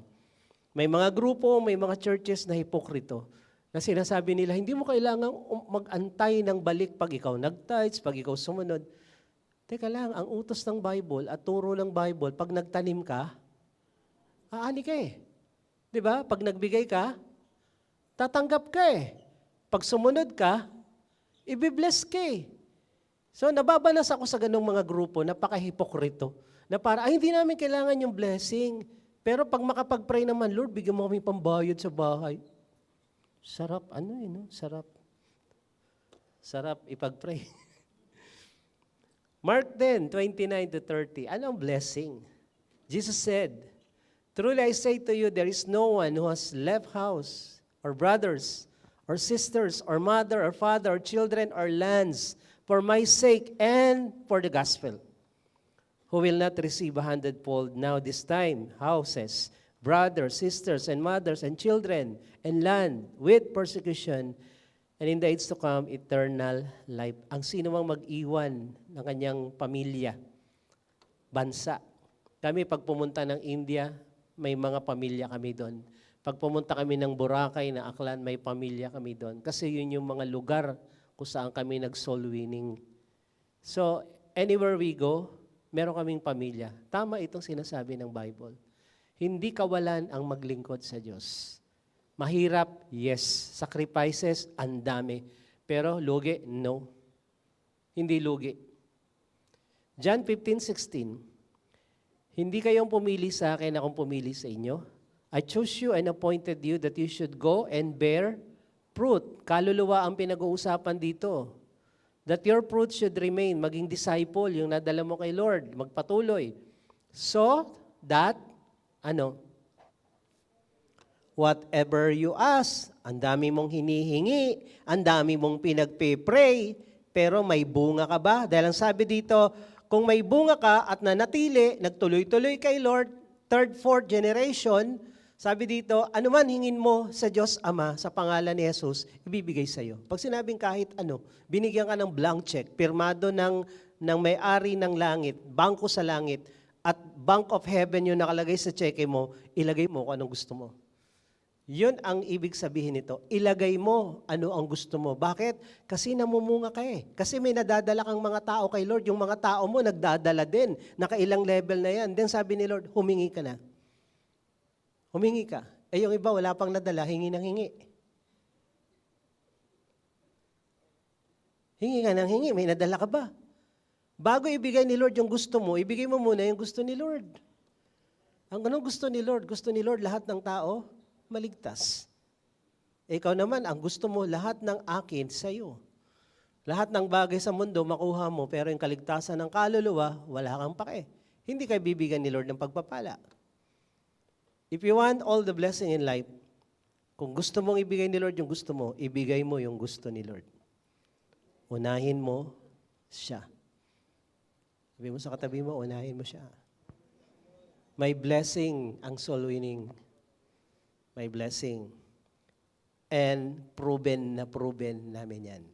May mga grupo, may mga churches na hipokrito na sinasabi nila, hindi mo kailangang mag-antay ng balik pag ikaw nag-tithes, pag ikaw sumunod. Teka lang, ang utos ng Bible at turo ng Bible, pag nagtanim ka, aani ka eh. Di ba? Pag nagbigay ka, tatanggap ka eh. Pag sumunod ka, ibibless ka eh. So nababanas ako sa ganung mga grupo, napaka-hipokrito, na para, hindi namin kailangan yung blessing. Pero pag makapag-pray naman, Lord, bigyan mo kami pambayad sa bahay. Sarap, no? Sarap. Sarap ipag-pray. Mark 10:29-30. Ano ang blessing? Jesus said, truly I say to you, there is no one who has left house, or brothers, or sisters, or mother, or father, or children, or lands, for my sake and for the gospel, who will not receive 100-fold now this time, houses, brothers, sisters, and mothers, and children, and land, with persecution, and in the age to come, eternal life. Ang sino mang mag-iwan ng kanyang pamilya, bansa. Kami, pag pumunta ng India, may mga pamilya kami doon. Pag pumunta kami ng Boracay, na Aklan, may pamilya kami doon. Kasi yun yung mga lugar kung saan kami nag-soul winning. So, anywhere we go, meron kaming pamilya. Tama itong sinasabi ng Bible. Hindi kawalan ang maglingkod sa Diyos. Mahirap, yes. Sacrifices, ang dami. Pero lugi, no. Hindi lugi. John 15:16, hindi kayong pumili sa akin, akong pumili sa inyo. I chose you and appointed you that you should go and bear fruit. Kaluluwa ang pinag-uusapan dito. That your fruit should remain, maging disciple, yung nadala mo kay Lord, magpatuloy. So that, whatever you ask, ang dami mong hinihingi, ang dami mong pinagpe-pray, pero may bunga ka ba? Dahil ang sabi dito, kung may bunga ka at nanatili, nagtuloy-tuloy kay Lord, 3rd, 4th generation, sabi dito, anuman hingin mo sa Diyos Ama, sa pangalan ni Jesus, ibibigay sa iyo. Pag sinabing kahit ano, binigyan ka ng blank check, pirmado ng may-ari ng langit, bangko sa langit, at Bank of Heaven yung nakalagay sa cheque mo, ilagay mo kung anong gusto mo. Yun ang ibig sabihin nito. Ilagay mo ano ang gusto mo. Bakit? Kasi namumunga ka eh. Kasi may nadadala kang mga tao kay Lord. Yung mga tao mo nagdadala din. Nakailang level na yan. Then sabi ni Lord, humingi ka na. Humingi ka. Eh yung iba wala pang nadala, hingi ng hingi. Hingi ka ng hingi, may nadala ka ba? Bago ibigay ni Lord yung gusto mo, ibigay mo muna yung gusto ni Lord. Ang anong gusto ni Lord? Gusto ni Lord lahat ng tao maligtas. Ikaw naman, ang gusto mo lahat ng akin sa iyo. Lahat ng bagay sa mundo makuha mo, pero yung kaligtasan ng kaluluwa, wala kang pake. Hindi ka bibigyan ni Lord ng pagpapala. If you want all the blessing in life, kung gusto mong ibigay ni Lord yung gusto mo, ibigay mo yung gusto ni Lord. Unahin mo siya. Sabi mo sa katabi mo, unahin mo siya. May blessing ang soul winning. May blessing. And proven namin yan.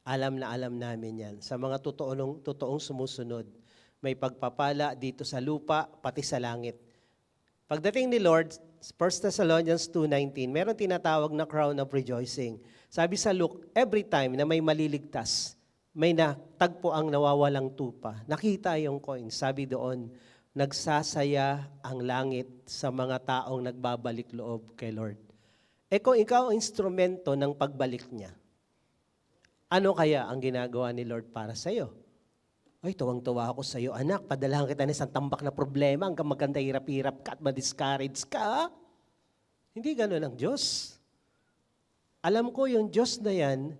Alam na alam namin yan. Sa mga totoong sumusunod, may pagpapala dito sa lupa, pati sa langit. Pagdating ni Lord, 1 Thessalonians 2:19, meron tinatawag na crown of rejoicing. Sabi sa Luke, every time na may maliligtas, may natagpo ang nawawalang tupa. Nakita yung coin. Sabi doon, nagsasaya ang langit sa mga taong nagbabalik loob kay Lord. Eh kung ikaw ang instrumento ng pagbalik niya, Ano kaya ang ginagawa ni Lord para sa'yo? Ay, tuwang-tuwa ako sa'yo, anak. Padalahan kita ng isang tambak na problema hanggang maganda hirap-hirap ka at ma-discourage ka. Hindi ganun ang Diyos. Alam ko yung Diyos na yan,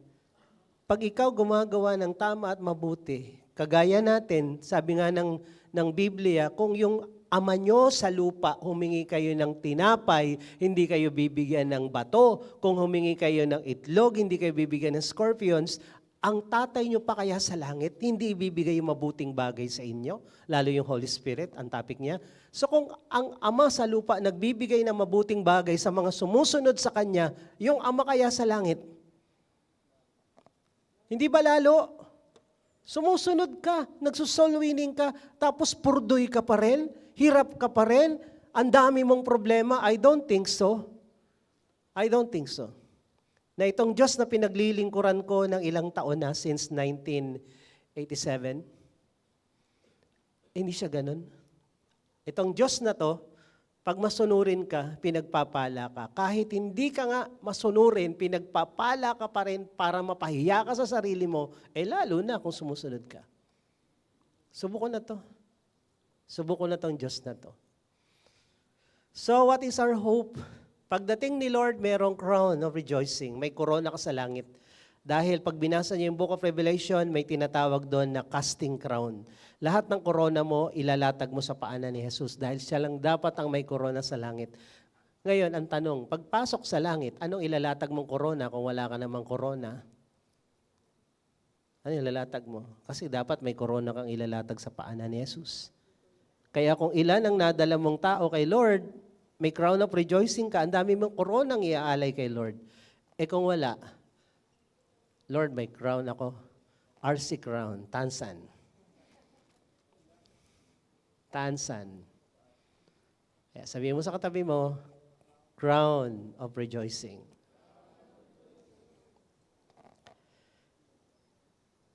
pag ikaw gumagawa ng tama at mabuti, kagaya natin, sabi nga ng Biblia, kung yung ama nyo sa lupa, humingi kayo ng tinapay, hindi kayo bibigyan ng bato. Kung humingi kayo ng itlog, hindi kayo bibigyan ng scorpions. Ang tatay nyo pa kaya sa langit, hindi ibibigay yung mabuting bagay sa inyo, lalo yung Holy Spirit, ang topic niya. So kung ang ama sa lupa nagbibigay ng mabuting bagay sa mga sumusunod sa kanya, yung ama kaya sa langit, hindi ba lalo? Sumusunod ka, nagsusoul winning ka, tapos purdoy ka pa rin, hirap ka pa rin, ang dami mong problema. I don't think so. I don't think so. Na itong Diyos na pinaglilingkuran ko ng ilang taon na since 1987, hindi siya ganun. Itong Diyos na to, pag masunurin ka, pinagpapala ka. Kahit hindi ka nga masunurin, pinagpapala ka pa rin para mapahiya ka sa sarili mo, lalo na kung sumusunod ka. Subukan na to. Subukan na tong Diyos na to. So what is our hope? Pagdating ni Lord, merong crown of rejoicing. May corona ka sa langit. Dahil pag binasa niyo yung Book of Revelation, may tinatawag doon na casting crown. Lahat ng corona mo, ilalatag mo sa paanan ni Jesus dahil siya lang dapat ang may corona sa langit. Ngayon, ang tanong, pagpasok sa langit, anong ilalatag mong corona kung wala ka namang corona? Ano ilalatag mo? Kasi dapat may corona kang ilalatag sa paanan ni Jesus. Kaya kung ilan ang nadala mong tao kay Lord, may crown of rejoicing ka, ang dami mong koronang iaalay kay Lord. Kung wala, Lord, may crown ako. RC crown, Tansan. Tansan. Kaya sabihin mo sa katabi mo, crown of rejoicing.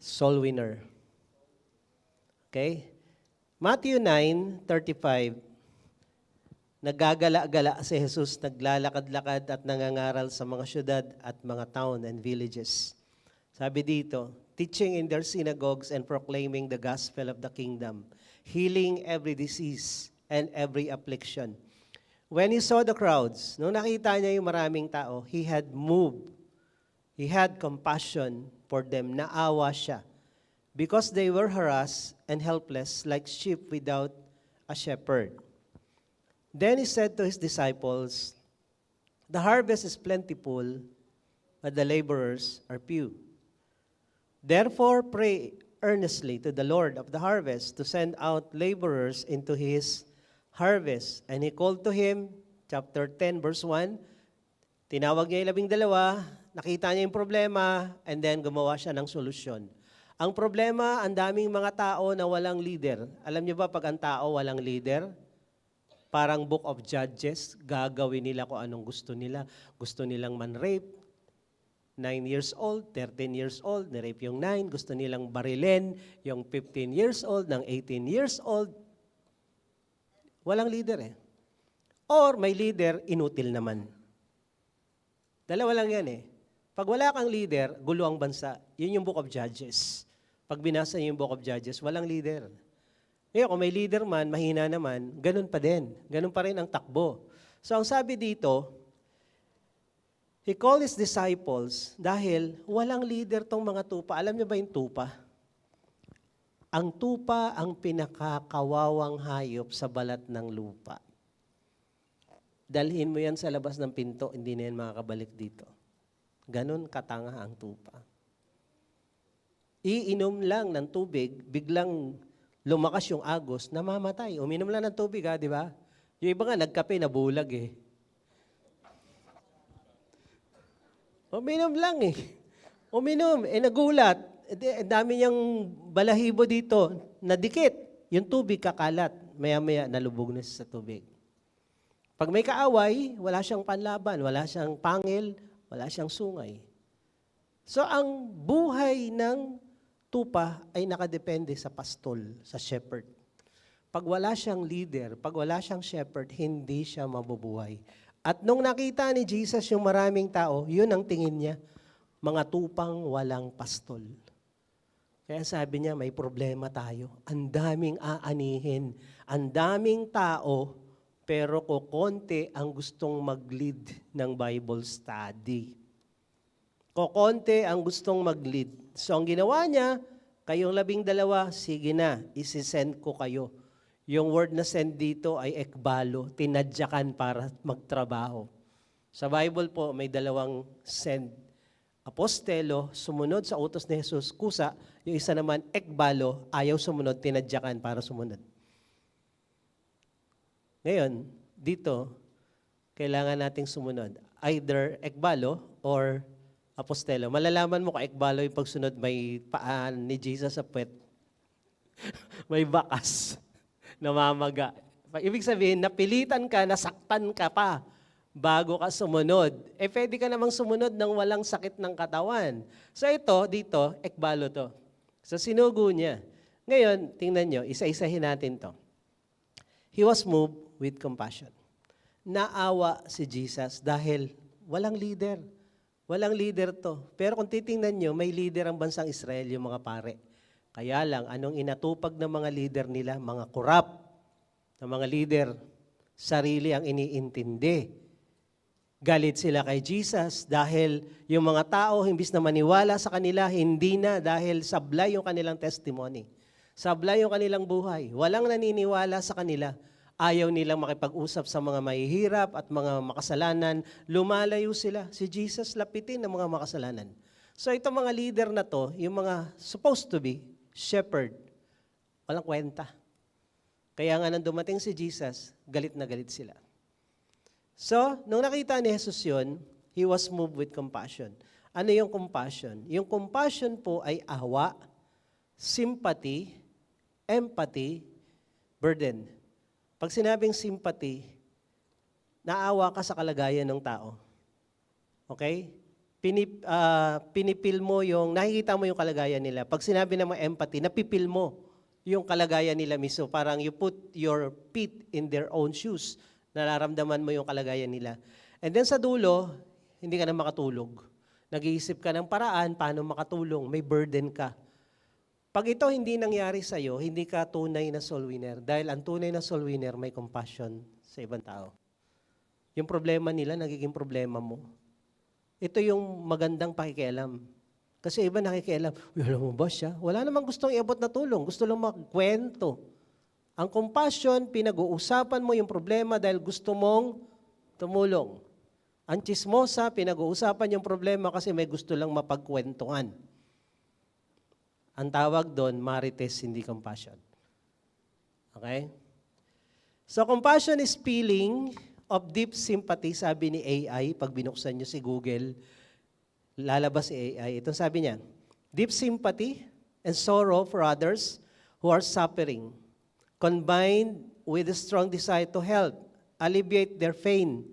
Soul winner. Okay? Matthew 9:35. Nagagala-gala si Jesus, naglalakad-lakad at nangangaral sa mga syudad at mga town and villages. Sabi dito, teaching in their synagogues and proclaiming the gospel of the kingdom, healing every disease and every affliction. When he saw the crowds, nung nakita niya yung maraming tao, he had moved. He had compassion for them, naawa siya, because they were harassed and helpless like sheep without a shepherd. Then he said to his disciples, the harvest is plentiful, but the laborers are few. Therefore pray earnestly to the Lord of the harvest to send out laborers into his harvest. And he called to him, chapter 10, verse 1, tinawag niya yung 12, nakita niya yung problema, and then gumawa siya ng solusyon. Ang problema, ang daming mga tao na walang leader. Alam niyo ba pag ang tao walang leader? Parang Book of Judges, gagawin nila kung anong gusto nila. Gusto nilang man-rape, 9 years old, 13 years old, ni-rape yung 9. Gusto nilang barilin yung 15 years old, ng 18 years old. Walang leader eh. Or may leader, inutil naman. Dalawa lang yan eh. Pag wala kang leader, gulo ang bansa. Yun yung Book of Judges. Pag binasa niyo yung Book of Judges, walang leader. Ngayon, kung may leader man, mahina naman, ganun pa din. Ganun pa rin ang takbo. So, ang sabi dito, he called his disciples dahil walang leader tong mga tupa. Alam niyo ba yung tupa? Ang tupa ang pinakakawawang hayop sa balat ng lupa. Dalhin mo yan sa labas ng pinto, hindi na yan makakabalik dito. Ganun katanga ang tupa. Iinom lang ng tubig, biglang lumakas yung agos, namamatay. Uminom lang ng tubig, di ba? Yung iba nga, nagkape, nabulag eh. Uminom lang eh. Uminom, nagulat. Dami niyang balahibo dito, nadikit. Yung tubig kakalat, maya-maya nalubog na sa tubig. Pag may kaaway, wala siyang panlaban, wala siyang pangil, wala siyang sungay. So ang buhay ng tupa ay nakadepende sa pastol, sa shepherd. Pag wala siyang leader, pag wala siyang shepherd, hindi siya mabubuhay. At nung nakita ni Jesus yung maraming tao, yun ang tingin niya. mga tupang walang pastol. Kaya sabi niya, may problema tayo. Ang daming aanihin, ang daming tao, pero kokonti ang gustong mag-lead ng Bible study. Kokonti ang gustong mag-lead. So ang ginawa niya, kayong 12, sige na, isi-send ko kayo. Yung word na send dito ay ekbalo, tinadyakan para magtrabaho. Sa Bible po, may 2 send. Apostelo, sumunod sa utos ni Jesus, kusa. Yung isa naman, ekbalo, ayaw sumunod, tinadyakan para sumunod. Ngayon, dito, kailangan nating sumunod. Either ekbalo or apostelo. Malalaman mo kung ekbalo yung pagsunod, may paan ni Jesus sa puwet. May bakas. Namamaga. Ibig sabihin, napilitan ka, nasaktan ka pa bago ka sumunod. Pwede ka namang sumunod ng walang sakit ng katawan. So ito, dito, ekbalo to. So sinugo niya. Ngayon, tingnan nyo, isa-isahin natin to. He was moved with compassion. Naawa si Jesus dahil walang leader. Walang leader to. Pero kung titingnan nyo, may leader ang bansang Israel, yung mga pare. Kaya lang, anong inatupag ng mga leader nila? Mga korap na mga leader. Sarili ang iniintindi. Galit sila kay Jesus dahil yung mga tao, imbis na maniwala sa kanila, hindi na dahil sablay yung kanilang testimony. Sablay yung kanilang buhay. Walang naniniwala sa kanila. Ayaw nilang makipag-usap sa mga mahihirap at mga makasalanan. Lumalayo sila. Si Jesus lapitin ng mga makasalanan. So itong mga leader na to, yung mga supposed to be shepherd, walang kwenta. Kaya nga nang dumating si Jesus, galit na galit sila. So, nung nakita ni Jesus yun, he was moved with compassion. Ano yung compassion? Yung compassion po ay awa, sympathy, empathy, burden. Pag sinabing sympathy, naawa ka sa kalagayan ng tao. Okay? Pinipil mo yung, nakikita mo yung kalagayan nila. Pag sinabi naman empathy, napipil mo yung kalagayan nila mismo. Parang you put your feet in their own shoes. Nararamdaman mo yung kalagayan nila. And then sa dulo, hindi ka na makatulog. Nag-iisip ka ng paraan, paano makatulong. May burden ka. Pag ito hindi nangyari sa'yo, hindi ka tunay na soul winner. Dahil ang tunay na soul winner, may compassion sa ibang tao. Yung problema nila, nagiging problema mo. Ito yung magandang pakikialam. Kasi iba nakikialam, alam mo ba siya? Wala namang gustong iabot na tulong. Gusto lang magkwento. Ang compassion, pinag-uusapan mo yung problema dahil gusto mong tumulong. Ang chismosa, pinag-uusapan yung problema kasi may gusto lang mapagkwentuhan. Ang tawag doon, marites, hindi compassion. Okay? So compassion is feeling of deep sympathy, sabi ni AI, pag binuksan nyo si Google, lalabas si AI. Ito sabi niya, deep sympathy and sorrow for others who are suffering, combined with a strong desire to help, alleviate their pain.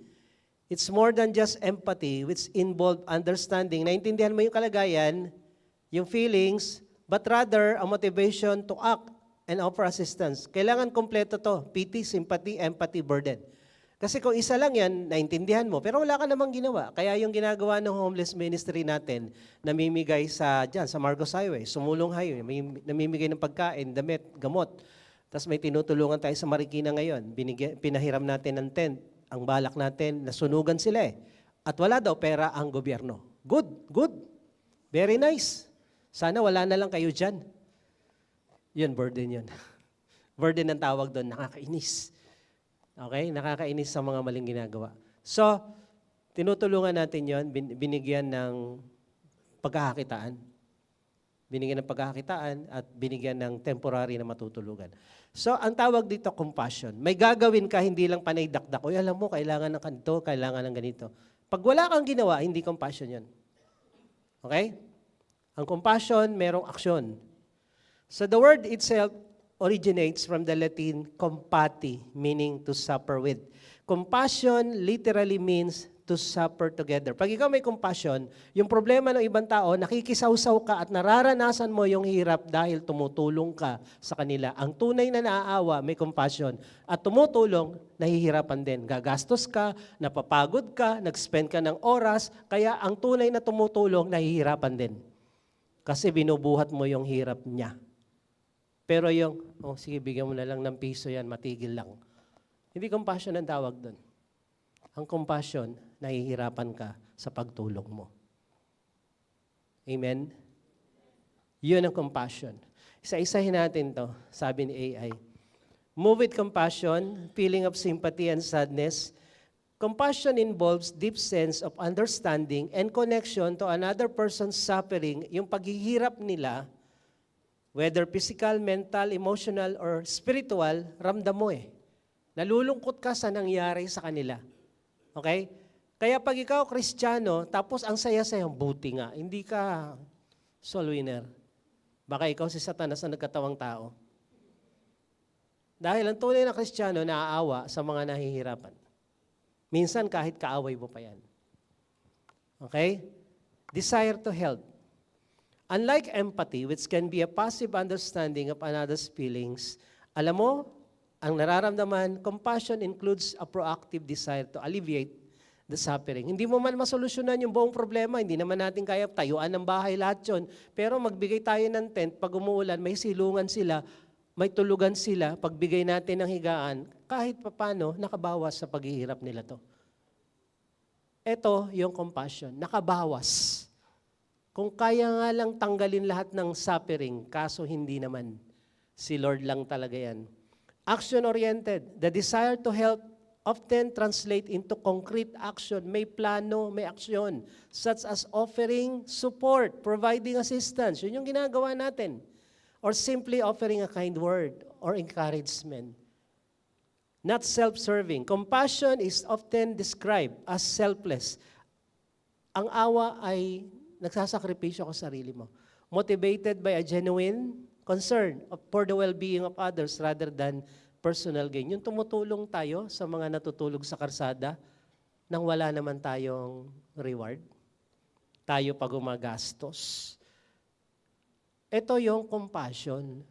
It's more than just empathy, which involves understanding. Naintindihan mo yung kalagayan, yung feelings, but rather a motivation to act and offer assistance. Kailangan kompleto to, pity, sympathy, empathy, burden. Kasi kung isa lang yan, naintindihan mo, pero wala ka namang ginawa. Kaya yung ginagawa ng homeless ministry natin, namimigay sa Marcos Highway, Sumulong Highway, namimigay ng pagkain, damit, gamot. Tapos may tinutulungan tayo sa Marikina ngayon. Pinahiram natin ng tent. Ang balak natin, nasunugan sila eh. At wala daw pera ang gobyerno. Good, good. Very nice. Sana wala na lang kayo dyan. Yun, burden yun. Burden ang tawag doon, nakakainis. Okay? Nakakainis sa mga maling ginagawa. So, tinutulungan natin yon, binigyan ng pagkakakitaan. Binigyan ng pagkakakitaan at binigyan ng temporary na matutulugan. So, ang tawag dito, compassion. May gagawin ka, hindi lang panay dakdak. Uy, alam mo, kailangan ng ganito, kailangan ng ganito. Pag wala kang ginawa, hindi compassion yan. Okay? Ang compassion, merong aksyon. So, the word itself originates from the Latin compati, meaning to suffer with. Compassion literally means to to suffer together. Pag ikaw may compassion, yung problema ng ibang tao, nakikisawsaw ka at nararanasan mo yung hirap dahil tumutulong ka sa kanila. Ang tunay na naaawa, may compassion. At tumutulong, nahihirapan din. Gagastos ka, napapagod ka, nag-spend ka ng oras, kaya ang tunay na tumutulong, nahihirapan din. Kasi binubuhat mo yung hirap niya. Pero yung, sige, bigyan mo na lang ng piso yan, matigil lang. Hindi compassion ang tawag doon. Ang compassion, nahihirapan ka sa pagtulong mo. Amen? Yun ang compassion. Isa-isahin natin to, sabi ni AI. Move with compassion, feeling of sympathy and sadness. Compassion involves deep sense of understanding and connection to another person's suffering, yung paghihirap nila, whether physical, mental, emotional, or spiritual, ramdam mo eh. Nalulungkot ka sa nangyari sa kanila. Okay? Kaya pag ikaw Kristiyano, tapos ang saya-saya, buti nga, hindi ka soul winner. Baka ikaw si Satanas na nagkatawang tao. Dahil ang tunay na Kristiyano naaawa sa mga nahihirapan. Minsan kahit kaaway mo pa yan. Okay? Desire to help. Unlike empathy, which can be a passive understanding of another's feelings, alam mo, ang nararamdaman, compassion includes a proactive desire to alleviate the suffering. Hindi mo man masolusyonan yung buong problema, hindi naman natin kaya tayuan ng bahay lahat yun. Pero magbigay tayo ng tent, pag umuulan, may silungan sila, may tulugan sila, pagbigay natin ng higaan, kahit papano, nakabawas sa paghihirap nila to. Ito yung compassion, nakabawas. Kung kaya nga lang tanggalin lahat ng suffering, kaso hindi naman. Si Lord lang talaga yan. Action-oriented. The desire to help often translate into concrete action. May plano, may aksyon, such as offering support, providing assistance. Yun yung ginagawa natin. Or simply offering a kind word or encouragement. Not self-serving. Compassion is often described as selfless. Ang awa ay nagsasakripisyo ka sa sarili mo. Motivated by a genuine concern for the well-being of others rather than personal gain. Yung tumutulong tayo sa mga natutulog sa karsada nang wala naman tayong reward. Tayo pa gumagastos. Ito yung compassion.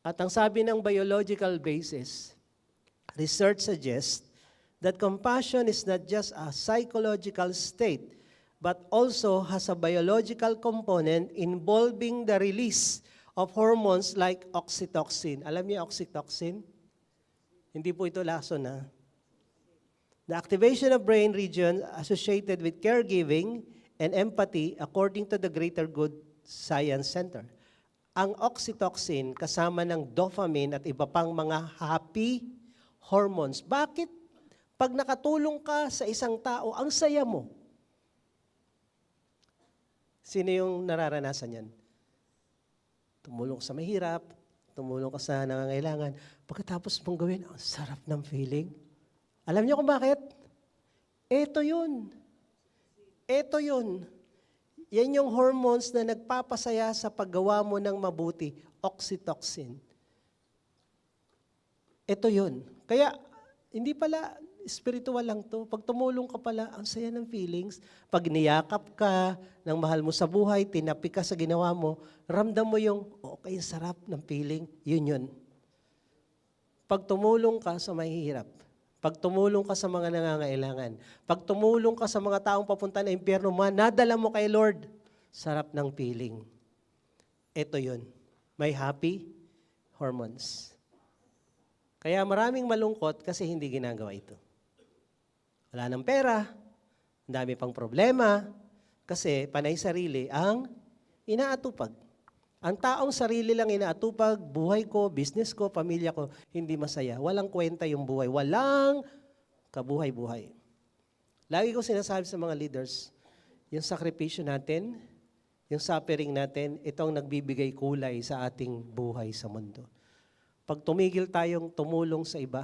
At ang sabi ng biological basis, research suggests that compassion is not just a psychological state, but also has a biological component involving the release of hormones like oxytocin. Alam niyo oxytocin? Hindi po ito lason na. The activation of brain regions associated with caregiving and empathy according to the Greater Good Science Center. Ang oxytocin kasama ng dopamine at iba pang mga happy hormones. Bakit? Pag nakatulong ka sa isang tao, ang saya mo. Sino yung nararanasan yan? Tumulong ka sa mahirap, tumulong ka sa nangangailangan. Pagkatapos mong gawin, ang sarap ng feeling. Alam niyo kung bakit? Ito yun. Ito yun. Yan yung hormones na nagpapasaya sa paggawa mo ng mabuti. Oxytocin. Ito yun. Kaya, hindi pala spiritual lang to. Pag tumulong ka pala, ang saya ng feelings. Pag niyakap ka ng mahal mo sa buhay, tinapi ka sa ginawa mo, ramdam mo yung, okay, sarap ng feeling, yun. Pag tumulong ka sa mahihirap, pag tumulong ka sa mga nangangailangan, pag tumulong ka sa mga taong papunta na impyerno, nadala mo kay Lord, sarap ng feeling. Ito yun. May happy hormones. Kaya maraming malungkot kasi hindi ginagawa ito. Wala ng pera, ang dami pang problema, kasi panay sarili ang inaatupag. Ang taong sarili lang inaatupag, buhay ko, business ko, pamilya ko, hindi masaya. Walang kwenta yung buhay. Walang kabuhay-buhay. Lagi ko sinasabi sa mga leaders, yung sakripisyo natin, yung suffering natin, itong nagbibigay kulay sa ating buhay sa mundo. Pag tumigil tayong tumulong sa iba,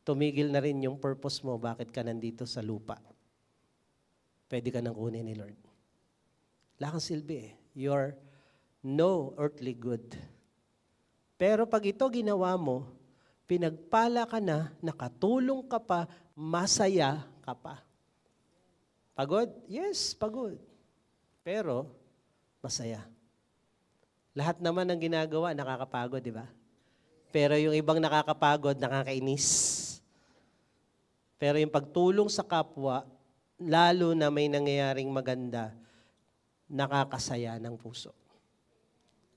tumigil na rin yung purpose mo, bakit ka nandito sa lupa. Pwede ka nang kunin ni Lord. Wala kang silbi eh. You're no earthly good. Pero pag ito ginawa mo, pinagpala ka na, nakatulong ka pa, masaya ka pa. Pagod? Yes, pagod. Pero, masaya. Lahat naman ng ginagawa, nakakapagod, di ba? Pero yung ibang nakakapagod, nakakainis. Pero yung pagtulong sa kapwa, lalo na may nangyayaring maganda, nakakasaya ng puso.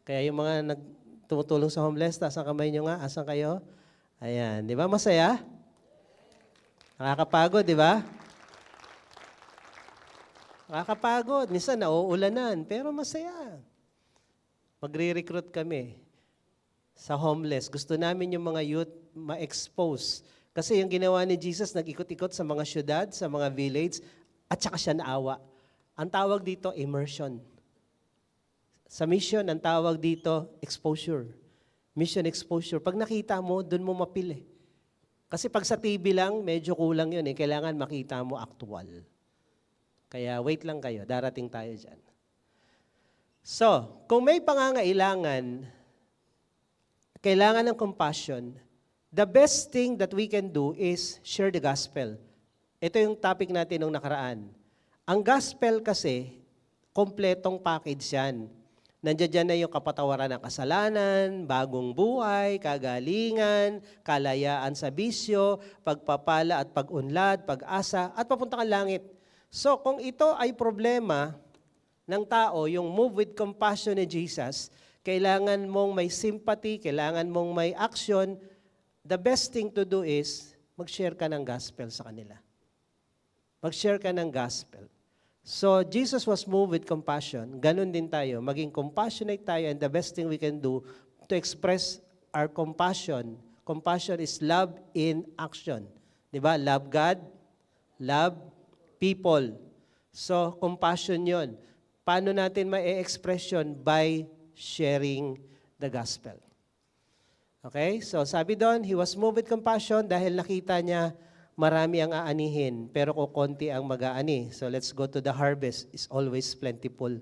Kaya yung mga tumutulong sa homeless, taas ang kamay nyo nga, asan kayo? Ayan, di ba masaya? Nakakapagod, di ba? Nakakapagod, minsan nauulanan, pero masaya. Magre-recruit kami sa homeless. Gusto namin yung mga youth ma-expose. Kasi yung ginawa ni Jesus, nag-ikot-ikot sa mga syudad, sa mga village, at saka siya naawa. Ang tawag dito, immersion. Sa mission, ang tawag dito, exposure. Mission exposure. Pag nakita mo, dun mo mapili. Kasi pag sa TV lang, medyo kulang yun. Kailangan makita mo actual. Kaya wait lang kayo, darating tayo dyan. So, kung may pangangailangan, kailangan ng compassion, the best thing that we can do is share the gospel. Ito yung topic natin nung nakaraan. Ang gospel kasi, kompletong package yan. Nandiyan na yung kapatawaran ng kasalanan, bagong buhay, kagalingan, kalayaan sa bisyo, pagpapala at pag-unlad, pag-asa, at papunta kang langit. So kung ito ay problema ng tao, yung move with compassion ni Jesus, kailangan mong may sympathy, kailangan mong may action, the best thing to do is mag-share ka ng gospel sa kanila. Mag-share ka ng gospel. So, Jesus was moved with compassion. Ganon din tayo. Maging compassionate tayo, and the best thing we can do to express our compassion. Compassion is love in action. Diba? Love God, love people. So, compassion yon. Paano natin ma-express yun? By sharing the gospel. Okay? So, sabi doon, he was moved with compassion dahil nakita niya marami ang aanihin, pero kukunti ang mag-aani. So let's go to the harvest. It's always plentiful.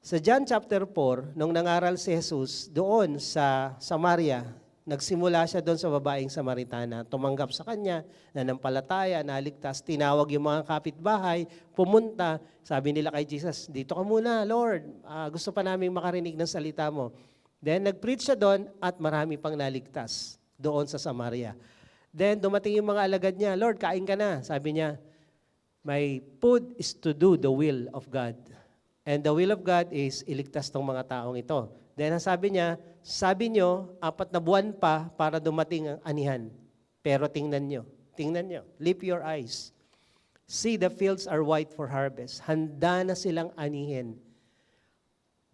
Sa John chapter 4, nung nangaral si Jesus doon sa Samaria, nagsimula siya doon sa babaeng Samaritana, tumanggap sa kanya, nanampalataya, naligtas, tinawag yung mga kapitbahay, pumunta, sabi nila kay Jesus, dito ka muna, Lord, gusto pa namin makarinig ng salita mo. Then nag-preach siya doon at marami pang naligtas doon sa Samaria. Then, dumating yung mga alagad niya, Lord, kain ka na. Sabi niya, my food is to do the will of God. And the will of God is iligtas tong mga taong ito. Then, sabi niya, sabi niyo, 4 na buwan pa para dumating ang anihan. Pero tingnan niyo, lift your eyes. See, the fields are white for harvest. Handa na silang anihin.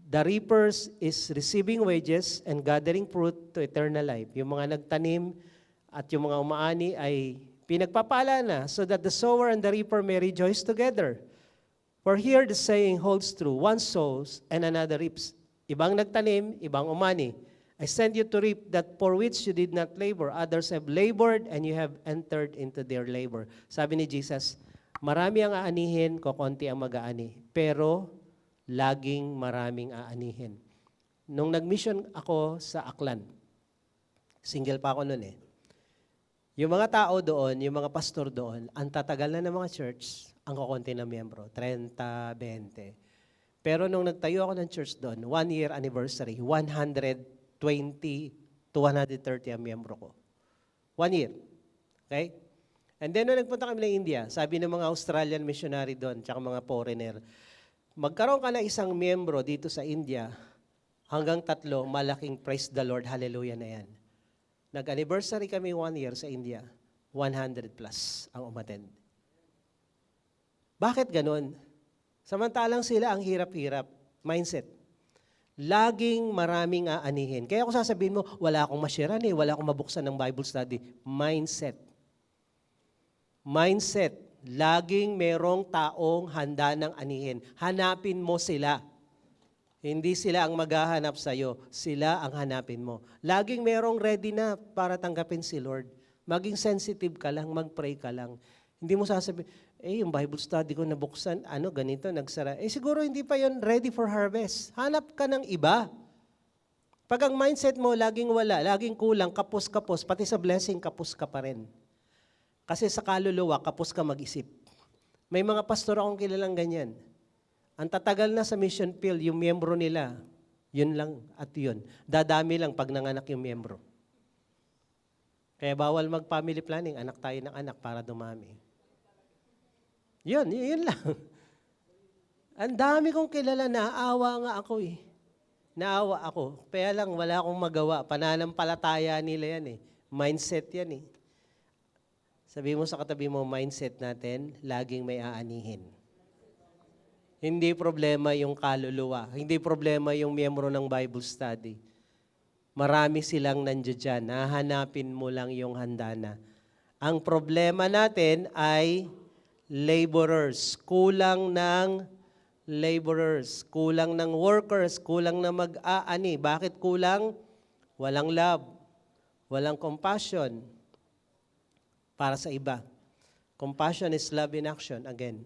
The reapers is receiving wages and gathering fruit to eternal life. Yung mga nagtanim, at yung mga umaani ay pinagpapala na so that the sower and the reaper may rejoice together. For here the saying holds true, one sows and another reaps. Ibang nagtanim, ibang umani. I sent you to reap that for which you did not labor. Others have labored and you have entered into their labor. Sabi ni Jesus, marami ang aanihin, kukunti ang mag-aani. Pero laging maraming aanihin. Nung nag-mission ako sa Aklan, single pa ako noon eh. Yung mga tao doon, yung mga pastor doon, ang tatagal na ng mga church, ang kukunti na miyembro, 30, 20. Pero nung nagtayo ako ng church doon, 1 year anniversary, 120 to 130 ang miyembro ko. 1 year. Okay? And then nung nagpunta kami ng India, sabi ng mga Australian missionary doon, tsaka mga foreigner, magkaroon ka na isang miyembro dito sa India, hanggang 3, malaking praise the Lord, hallelujah na yan. Nag-anniversary kami 1 year sa India, 100 plus ang umattend. Bakit ganun? Samantalang sila ang hirap-hirap, mindset. Laging maraming aanihin. Kaya kung sasabihin mo, wala akong masyaran wala akong mabuksan ng Bible study. Mindset. Mindset. Laging merong taong handa ng anihin. Hanapin mo sila. Hindi sila ang maghahanap sa'yo, sila ang hanapin mo. Laging merong ready na para tanggapin si Lord. Maging sensitive ka lang, mag-pray ka lang. Hindi mo sasabihin, yung Bible study ko nabuksan, ganito, nagsara. Siguro hindi pa yon ready for harvest. Hanap ka ng iba. Pag ang mindset mo laging wala, laging kulang, kapos-kapos, pati sa blessing, kapos ka pa rin. Kasi sa kaluluwa, kapos ka mag-isip. May mga pastor akong kilalang ganyan. Ang tatagal na sa mission field, yung miyembro nila, yun lang at yun. Dadami lang pag nanganak yung miyembro. Kaya bawal mag-family planning, anak tayo ng anak para dumami. Yun lang. Ang dami kong kilala, naawa nga ako eh. Naawa ako. Kaya lang, wala akong magawa. Pananampalataya nila yan eh. Mindset yan eh. Sabi mo sa katabi mo, mindset natin, laging may aanihin. Hindi problema yung kaluluwa. Hindi problema yung miyembro ng Bible study. Marami silang nandiyan dyan. Nahanapin mo lang yung handana. Ang problema natin ay laborers. Kulang ng laborers. Kulang ng workers. Kulang na mag-aani. Bakit kulang? Walang love. Walang compassion para sa iba. Compassion is love in action. Again.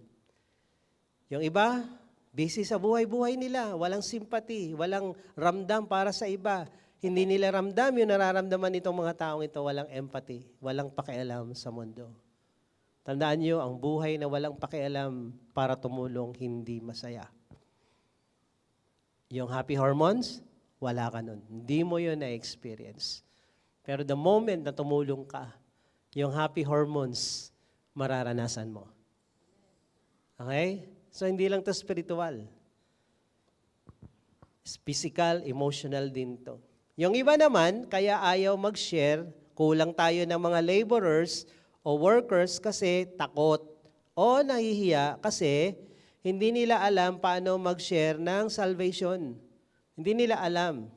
Yung iba, busy sa buhay-buhay nila. Walang sympathy. Walang ramdam para sa iba. Hindi nila ramdam yung nararamdaman nitong mga taong ito. Walang empathy. Walang pakialam sa mundo. Tandaan nyo, ang buhay na walang pakialam para tumulong, hindi masaya. Yung happy hormones, wala ka nun. Hindi mo yun na-experience. Pero the moment na tumulong ka, yung happy hormones, mararanasan mo. Okay? So, hindi lang to spiritual. Physical, emotional din to. Yung iba naman, kaya ayaw mag-share, kulang tayo ng mga laborers o workers kasi takot o nahihiya kasi hindi nila alam paano mag-share ng salvation. Hindi nila alam.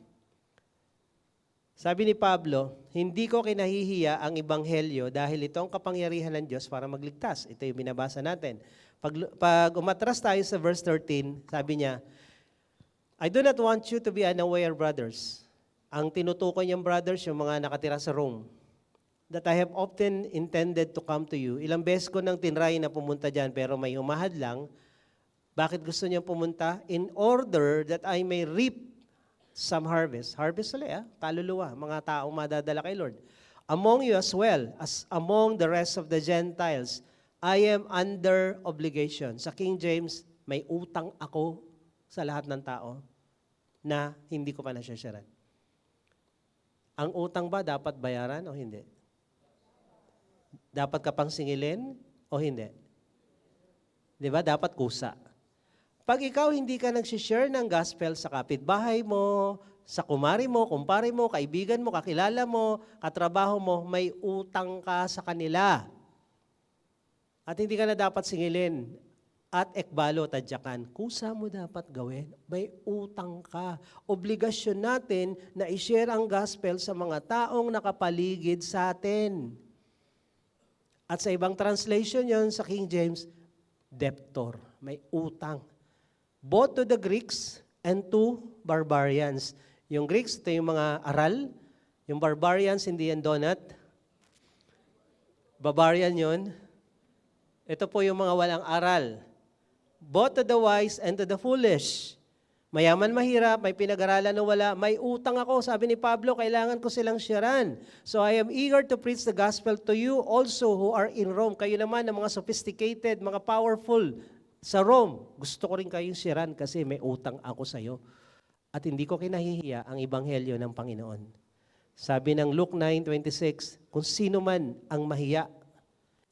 Sabi ni Pablo, hindi ko kinahihiya ang ebanghelyo dahil ito ang kapangyarihan ng Diyos para magligtas. Ito yung binabasa natin. Pag umatras tayo sa verse 13, sabi niya, I do not want you to be unaware, brothers. Ang tinutukoy niyang brothers, yung mga nakatira sa Rome, that I have often intended to come to you. Ilang beses ko nang tinry na pumunta dyan, pero may humahad lang. Bakit gusto niyang pumunta? In order that I may reap some harvest. Harvest ulit, kaluluwa, mga taong madadala kay Lord. Among you as well, as among the rest of the Gentiles, I am under obligation. Sa King James, may utang ako sa lahat ng tao na hindi ko pa nasyasyaran. Ang utang ba dapat bayaran o hindi? Dapat ka pang singilin o hindi? Di ba? Dapat kusa. Pag ikaw hindi ka nagsishare ng gospel sa kapitbahay mo, sa kumari mo, kumpare mo, kaibigan mo, kakilala mo, katrabaho mo, may utang ka sa kanila. At hindi ka na dapat singilin. At ekbalo, tadyakan, kusa mo dapat gawin. May utang ka. Obligasyon natin na i-share ang gospel sa mga taong nakapaligid sa atin. At sa ibang translation yon sa King James, debtor. May utang. Both to the Greeks and to barbarians. Yung Greeks, ito yung mga aral. Yung barbarians, hindi yan donut. Barbarian yon. Ito po yung mga walang aral. Both to the wise and to the foolish. Mayaman, mahirap, may pinag-aralan o wala, may utang ako. Sabi ni Pablo, kailangan ko silang sharan. So I am eager to preach the gospel to you also who are in Rome. Kayo naman, ang mga sophisticated, mga powerful sa Rome. Gusto ko rin kayong sharan kasi may utang ako sa iyo. At hindi ko kinahihiya ang ebanghelyo ng Panginoon. Sabi ng Luke 9:26, kung sino man ang mahiya,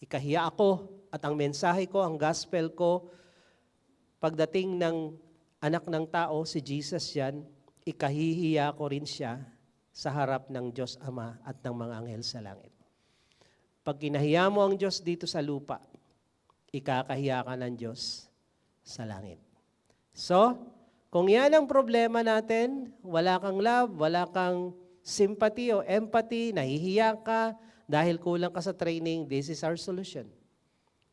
ikahiya ako at ang mensahe ko, ang gospel ko, pagdating ng anak ng tao, si Jesus yan, ikahihiya ko rin siya sa harap ng Diyos Ama at ng mga anghel sa langit. Pag kinahiya mo ang Diyos dito sa lupa, ikakahiya ka ng Diyos sa langit. So, kung yan ang problema natin, wala kang love, wala kang sympathy o empathy, nahihiya ka dahil kulang ka sa training, this is our solution.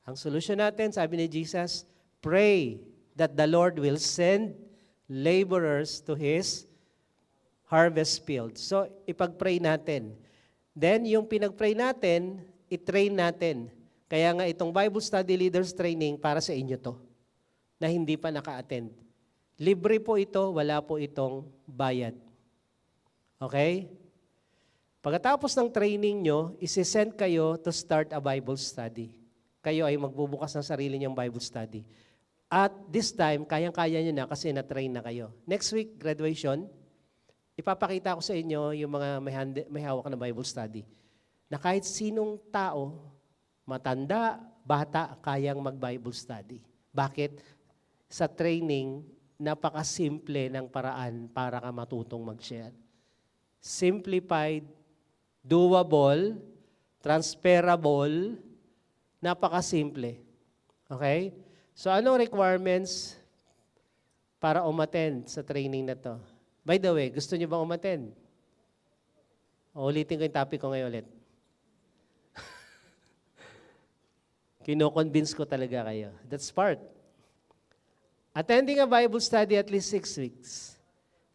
Ang solution natin, sabi ni Jesus, pray that the Lord will send laborers to His harvest field. So, ipag-pray natin. Then, yung pinag-pray natin, i-train natin. Kaya nga itong Bible Study Leaders Training para sa inyo to, na hindi pa naka-attend. Libre po ito, wala po itong bayad. Okay? Pagkatapos ng training nyo, isi-send kayo to start a Bible study. Kayo ay magbubukas ng sarili nyong Bible study. At this time, kayang-kaya nyo na kasi na-train na kayo. Next week, graduation, ipapakita ko sa inyo yung mga may hawak na Bible study. Na kahit sinong tao, matanda, bata, kayang mag-Bible study. Bakit? Sa training, napakasimple ng paraan para ka matutong mag-share. Simplified, doable, transferable, napakasimple. Okay? So anong requirements para umattend sa training na to? By the way, gusto niyo bang umattend? Ulitin ko yung topic ko ngayon ulit. Kino-convince ko talaga kayo. That's part. Attending a Bible study at least 6 weeks.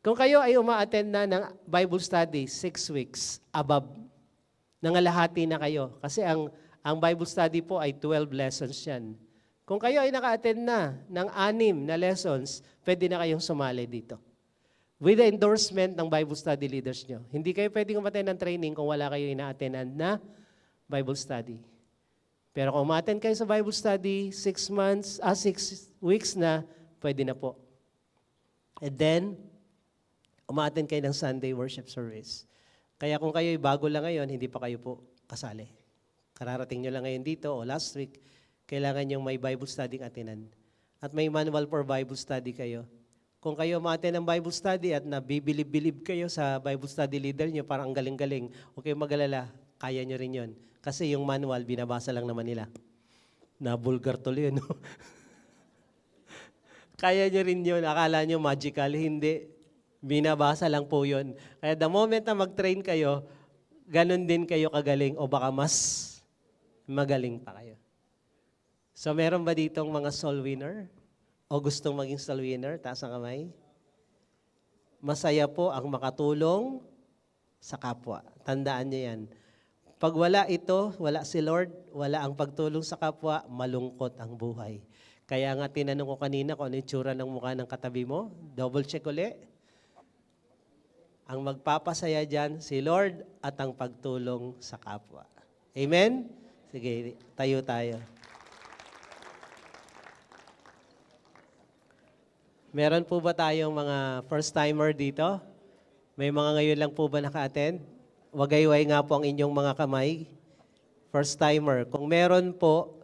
Kung kayo ay uma-attend na ng Bible study 6 weeks above, nangalahati na kayo. Kasi ang Bible study po ay 12 lessons yan. Kung kayo ay naka-attend na ng 6 na lessons, pwede na kayong sumali dito. With the endorsement ng Bible study leaders nyo. Hindi kayo pwedeng umattend ng training kung wala kayo ina-attendan na Bible study. Pero kung umattend kayo sa Bible study, 6 weeks na, pwede na po. And then, umattend kayo ng Sunday worship service. Kaya kung kayo bago lang ngayon, hindi pa kayo po kasali. Kararating nyo lang ngayon dito o last week, kailangan yung may Bible study attenan. At may manual for Bible study kayo. Kung kayo umattend ng Bible study at nabibilib-bilib kayo sa Bible study leader nyo, parang ang galing-galing, huwag kayong mag-alala, kaya nyo rin yun. Kasi yung manual, binabasa lang naman nila. Na-vulgar tuloy, no? Kaya nyo rin yun. Akala nyo magical. Hindi. Binabasa lang po yun. Kaya the moment na mag-train kayo, ganun din kayo kagaling o baka mas magaling pa kayo. So meron ba ditong mga soul winner? O gustong maging soul winner? Taas ang kamay. Masaya po ang makatulong sa kapwa. Tandaan nyo yan. Pag wala ito, wala si Lord, wala ang pagtulong sa kapwa, malungkot ang buhay. Kaya nga tinanong ko kanina kung ano yung tsura ng mukha ng katabi mo. Double check uli. Ang magpapasaya dyan, si Lord at ang pagtulong sa kapwa. Amen? Sige, tayo tayo. Meron po ba tayong mga first-timer dito? May mga ngayon lang po ba naka-attend? Wagayway nga po ang inyong mga kamay. First-timer. Kung meron po,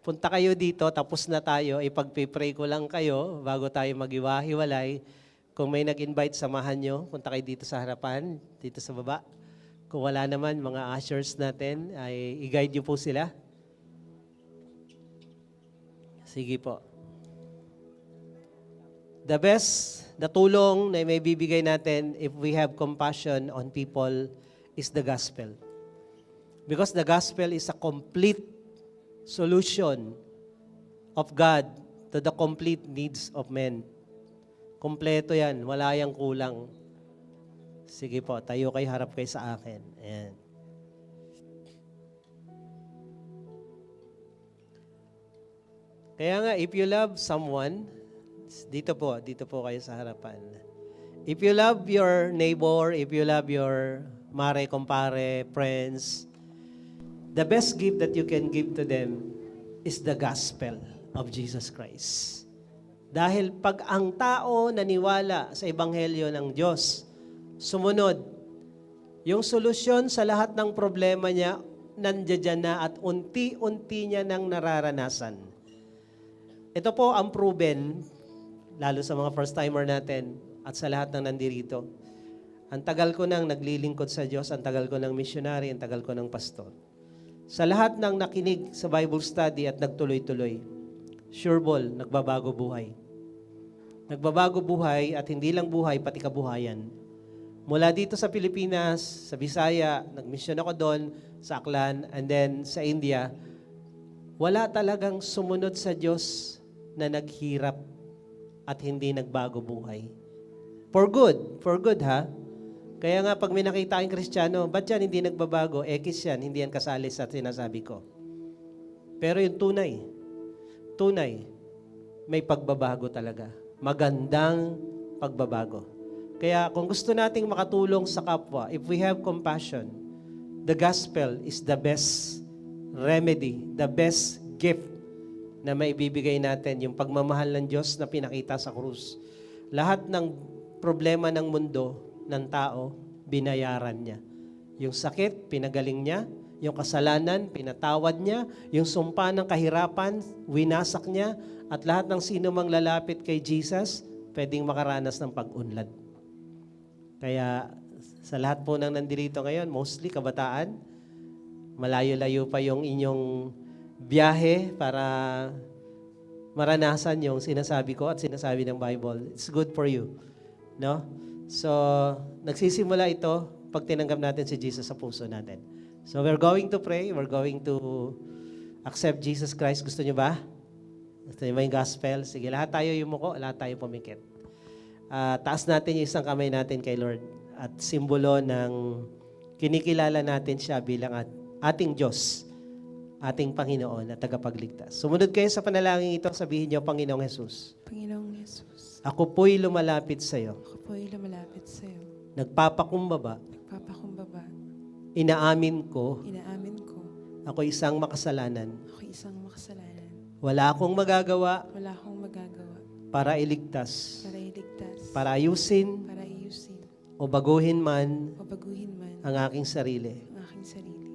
punta kayo dito, tapos na tayo, ipagpipray ko lang kayo bago tayo mag-iwahiwalay. Kung may nag-invite, samahan nyo. Punta kayo dito sa harapan, dito sa baba. Kung wala naman, mga ushers natin, ay i-guide nyo po sila. Sige po. The best na tulong na may bibigay natin if we have compassion on people is the gospel. Because the gospel is a complete solution of God to the complete needs of men. Kompleto yan, wala yang kulang. Sige po, tayo kayo, harap kayo sa akin. Ayan. Kaya nga, if you love someone, dito po kayo sa harapan. If you love your neighbor, if you love your mare, kumpare, friends, the best gift that you can give to them is the gospel of Jesus Christ. Dahil pag ang tao naniwala sa ebanghelyo ng Diyos, sumunod, yung solusyon sa lahat ng problema niya, nandiyan na at unti-unti niya nang nararanasan. Ito po ang proven, lalo sa mga first-timer natin at sa lahat ng nandirito. Ang tagal ko nang naglilingkod sa Diyos, ang tagal ko ng missionary, ang tagal ko ng pastor. Sa lahat ng nakinig sa Bible study at nagtuloy-tuloy, sureball, nagbabago buhay. Nagbabago buhay at hindi lang buhay, pati kabuhayan. Mula dito sa Pilipinas, sa Bisaya, nagmisyon ako doon, sa Aklan, and then sa India, wala talagang sumunod sa Diyos na naghirap at hindi nagbago buhay. For good ha. Kaya nga pag may nakita kang Kristiyano, ba't yan hindi nagbabago? Ekis yan, hindi yan kasali sa sinasabi ko. Pero yung tunay, may pagbabago talaga. Magandang pagbabago. Kaya kung gusto nating makatulong sa kapwa, if we have compassion, the gospel is the best remedy, the best gift na maibibigay natin, yung pagmamahal ng Diyos na pinakita sa krus. Lahat ng problema ng mundo, ng tao, binayaran niya. Yung sakit, pinagaling niya. Yung kasalanan, pinatawad niya. Yung sumpa ng kahirapan, winasak niya. At lahat ng sino mang lalapit kay Jesus, pwedeng makaranas ng pag-unlad. Kaya sa lahat po ng nandirito ngayon, mostly kabataan, malayo-layo pa yung inyong biyahe para maranasan yung sinasabi ko at sinasabi ng Bible. It's good for you. No? So, nagsisimula ito pag tinanggap natin si Jesus sa puso natin. So, we're going to pray. We're going to accept Jesus Christ. Gusto niyo ba? Gusto niyo ba yung gospel? Sige, lahat tayo yumuko, lahat tayo pumikit. Taas natin yung isang kamay natin kay Lord at simbolo ng kinikilala natin siya bilang ating Diyos, ating Panginoon at tagapagligtas. Sumunod kayo sa panalangin ito, sabihin niyo, Panginoong Jesus. Panginoong Yesus, Ako po'y lumalapit sa iyo. ako po'y lumalapit sa iyo. Nagpapakumbaba. Nagpapakumbaba. Inaamin ko, Inaamin ko, ako isang makasalanan. ako isang makasalanan. Wala akong magagawa Wala akong magagawa para iligtas, para iligtas, para ayusin para ayusin, o baguhin man o baguhin man ang aking sarili. ang aking sarili.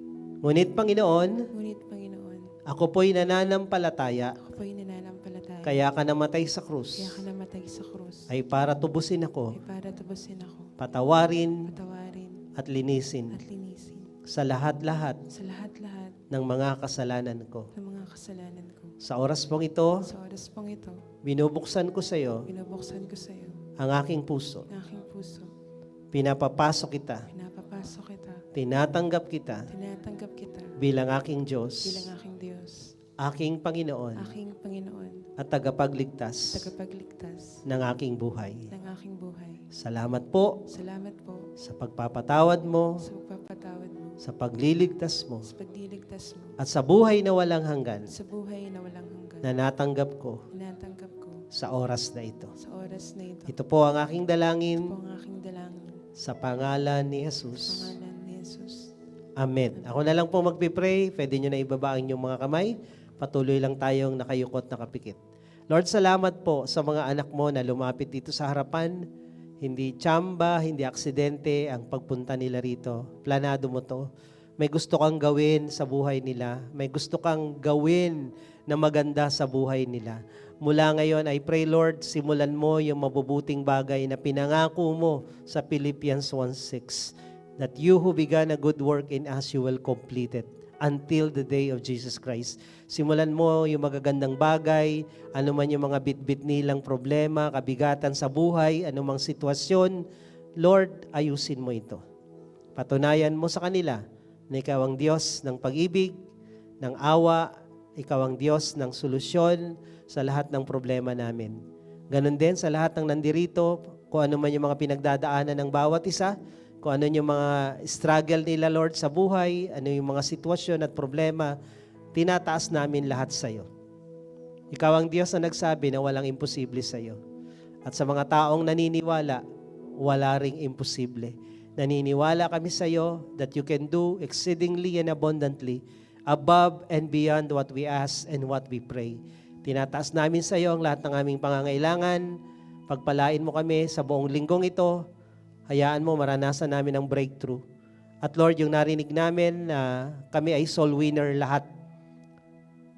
Ngunit Panginoon, Ngunit, Panginoon, ako po'y nananampalataya, ako po'y nananampalataya. kaya ka namatay sa Kaya krus, ka namatay sa krus, ay para tubusin ako, ay para tapusin ako, patawarin patawarin at linisin at linisin sa lahat-lahat sa lahat-lahat ng mga kasalanan ko. ng mga kasalanan ko. Sa oras pong ito, Sa oras pong ito, binubuksan ko sa iyo binubuksan ko sa iyo ang aking puso. ang aking puso. Pinapapasok kita, Pinapapasok kita, tinatanggap kita tinatanggap kita bilang aking Diyos, bilang aking Diyos, aking Panginoon aking Panginoon, at tagapagligtas tagapagligtas ng aking buhay. ng aking buhay. Salamat po Salamat po sa pagpapatawad mo, sa pagpapatawad mo, sa pagliligtas mo, sa pagliligtas mo, at sa buhay na walang hanggan sa buhay na walang hanggan na natanggap ko tinatanggap ko sa oras na ito. sa oras na ito. Ito po ang aking Ito dalangin po ang aking dalangin. sa pangalan ni Sa Jesus. pangalan ni Jesus. Amen. Ako na lang po magpipray. Pwede nyo na ibaba ang inyong mga kamay. Patuloy lang tayong nakayukot, nakapikit. Lord, salamat po sa mga anak mo na lumapit dito sa harapan. Hindi tsamba, hindi aksidente ang pagpunta nila rito. Planado mo to. May gusto kang gawin sa buhay nila. May gusto kang gawin na maganda sa buhay nila. Mula ngayon, I pray, Lord, simulan mo yung mabubuting bagay na pinangako mo sa Philippians 1:6, that you who began a good work in us, you will complete it until the day of Jesus Christ. Simulan mo yung magagandang bagay, ano man yung mga bit-bit nilang problema, kabigatan sa buhay, anumang sitwasyon, Lord, ayusin mo ito. Patunayan mo sa kanila na ikaw ang Diyos ng pag-ibig, ng awa, ikaw ang Diyos ng solusyon sa lahat ng problema namin. Ganon din sa lahat ng nandirito, kung ano man yung mga pinagdadaanan ng bawat isa, kung ano yung mga struggle nila, Lord, sa buhay, ano yung mga sitwasyon at problema, tinataas namin lahat sa iyo. Ikaw ang Diyos na nagsabi na walang imposible sa iyo. At sa mga taong naniniwala, wala ring imposible. Naniniwala kami sa iyo that you can do exceedingly and abundantly above and beyond what we ask and what we pray. Tinataas namin sa iyo ang lahat ng aming pangangailangan. Pagpalain mo kami sa buong linggong ito. Hayaan mo maranasan namin ang breakthrough. At Lord, yung narinig namin na kami ay soul winner lahat.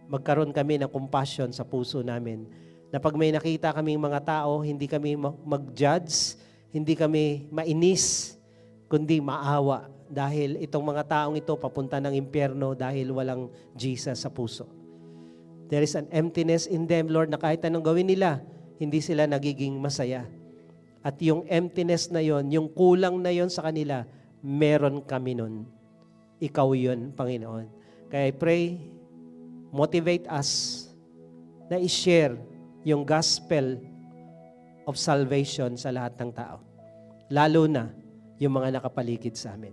Magkaroon kami ng compassion sa puso namin. Na pag may nakita kaming mga tao, hindi kami mag-judge, hindi kami mainis, kundi maawa. Dahil itong mga taong ito papunta ng impyerno dahil walang Jesus sa puso. There is an emptiness in them, Lord, na kahit anong gawin nila, hindi sila nagiging masaya. At yung emptiness na yon, yung kulang na yon sa kanila, meron kami nun. Ikaw yun, Panginoon. Kaya I pray, motivate us na i-share yung gospel of salvation sa lahat ng tao. Lalo na yung mga nakapaligid sa amin.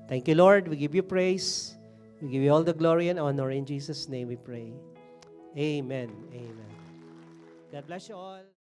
Thank you, Lord. We give you praise. We give you all the glory and honor. In Jesus' name we pray. Amen. Amen. God bless you all.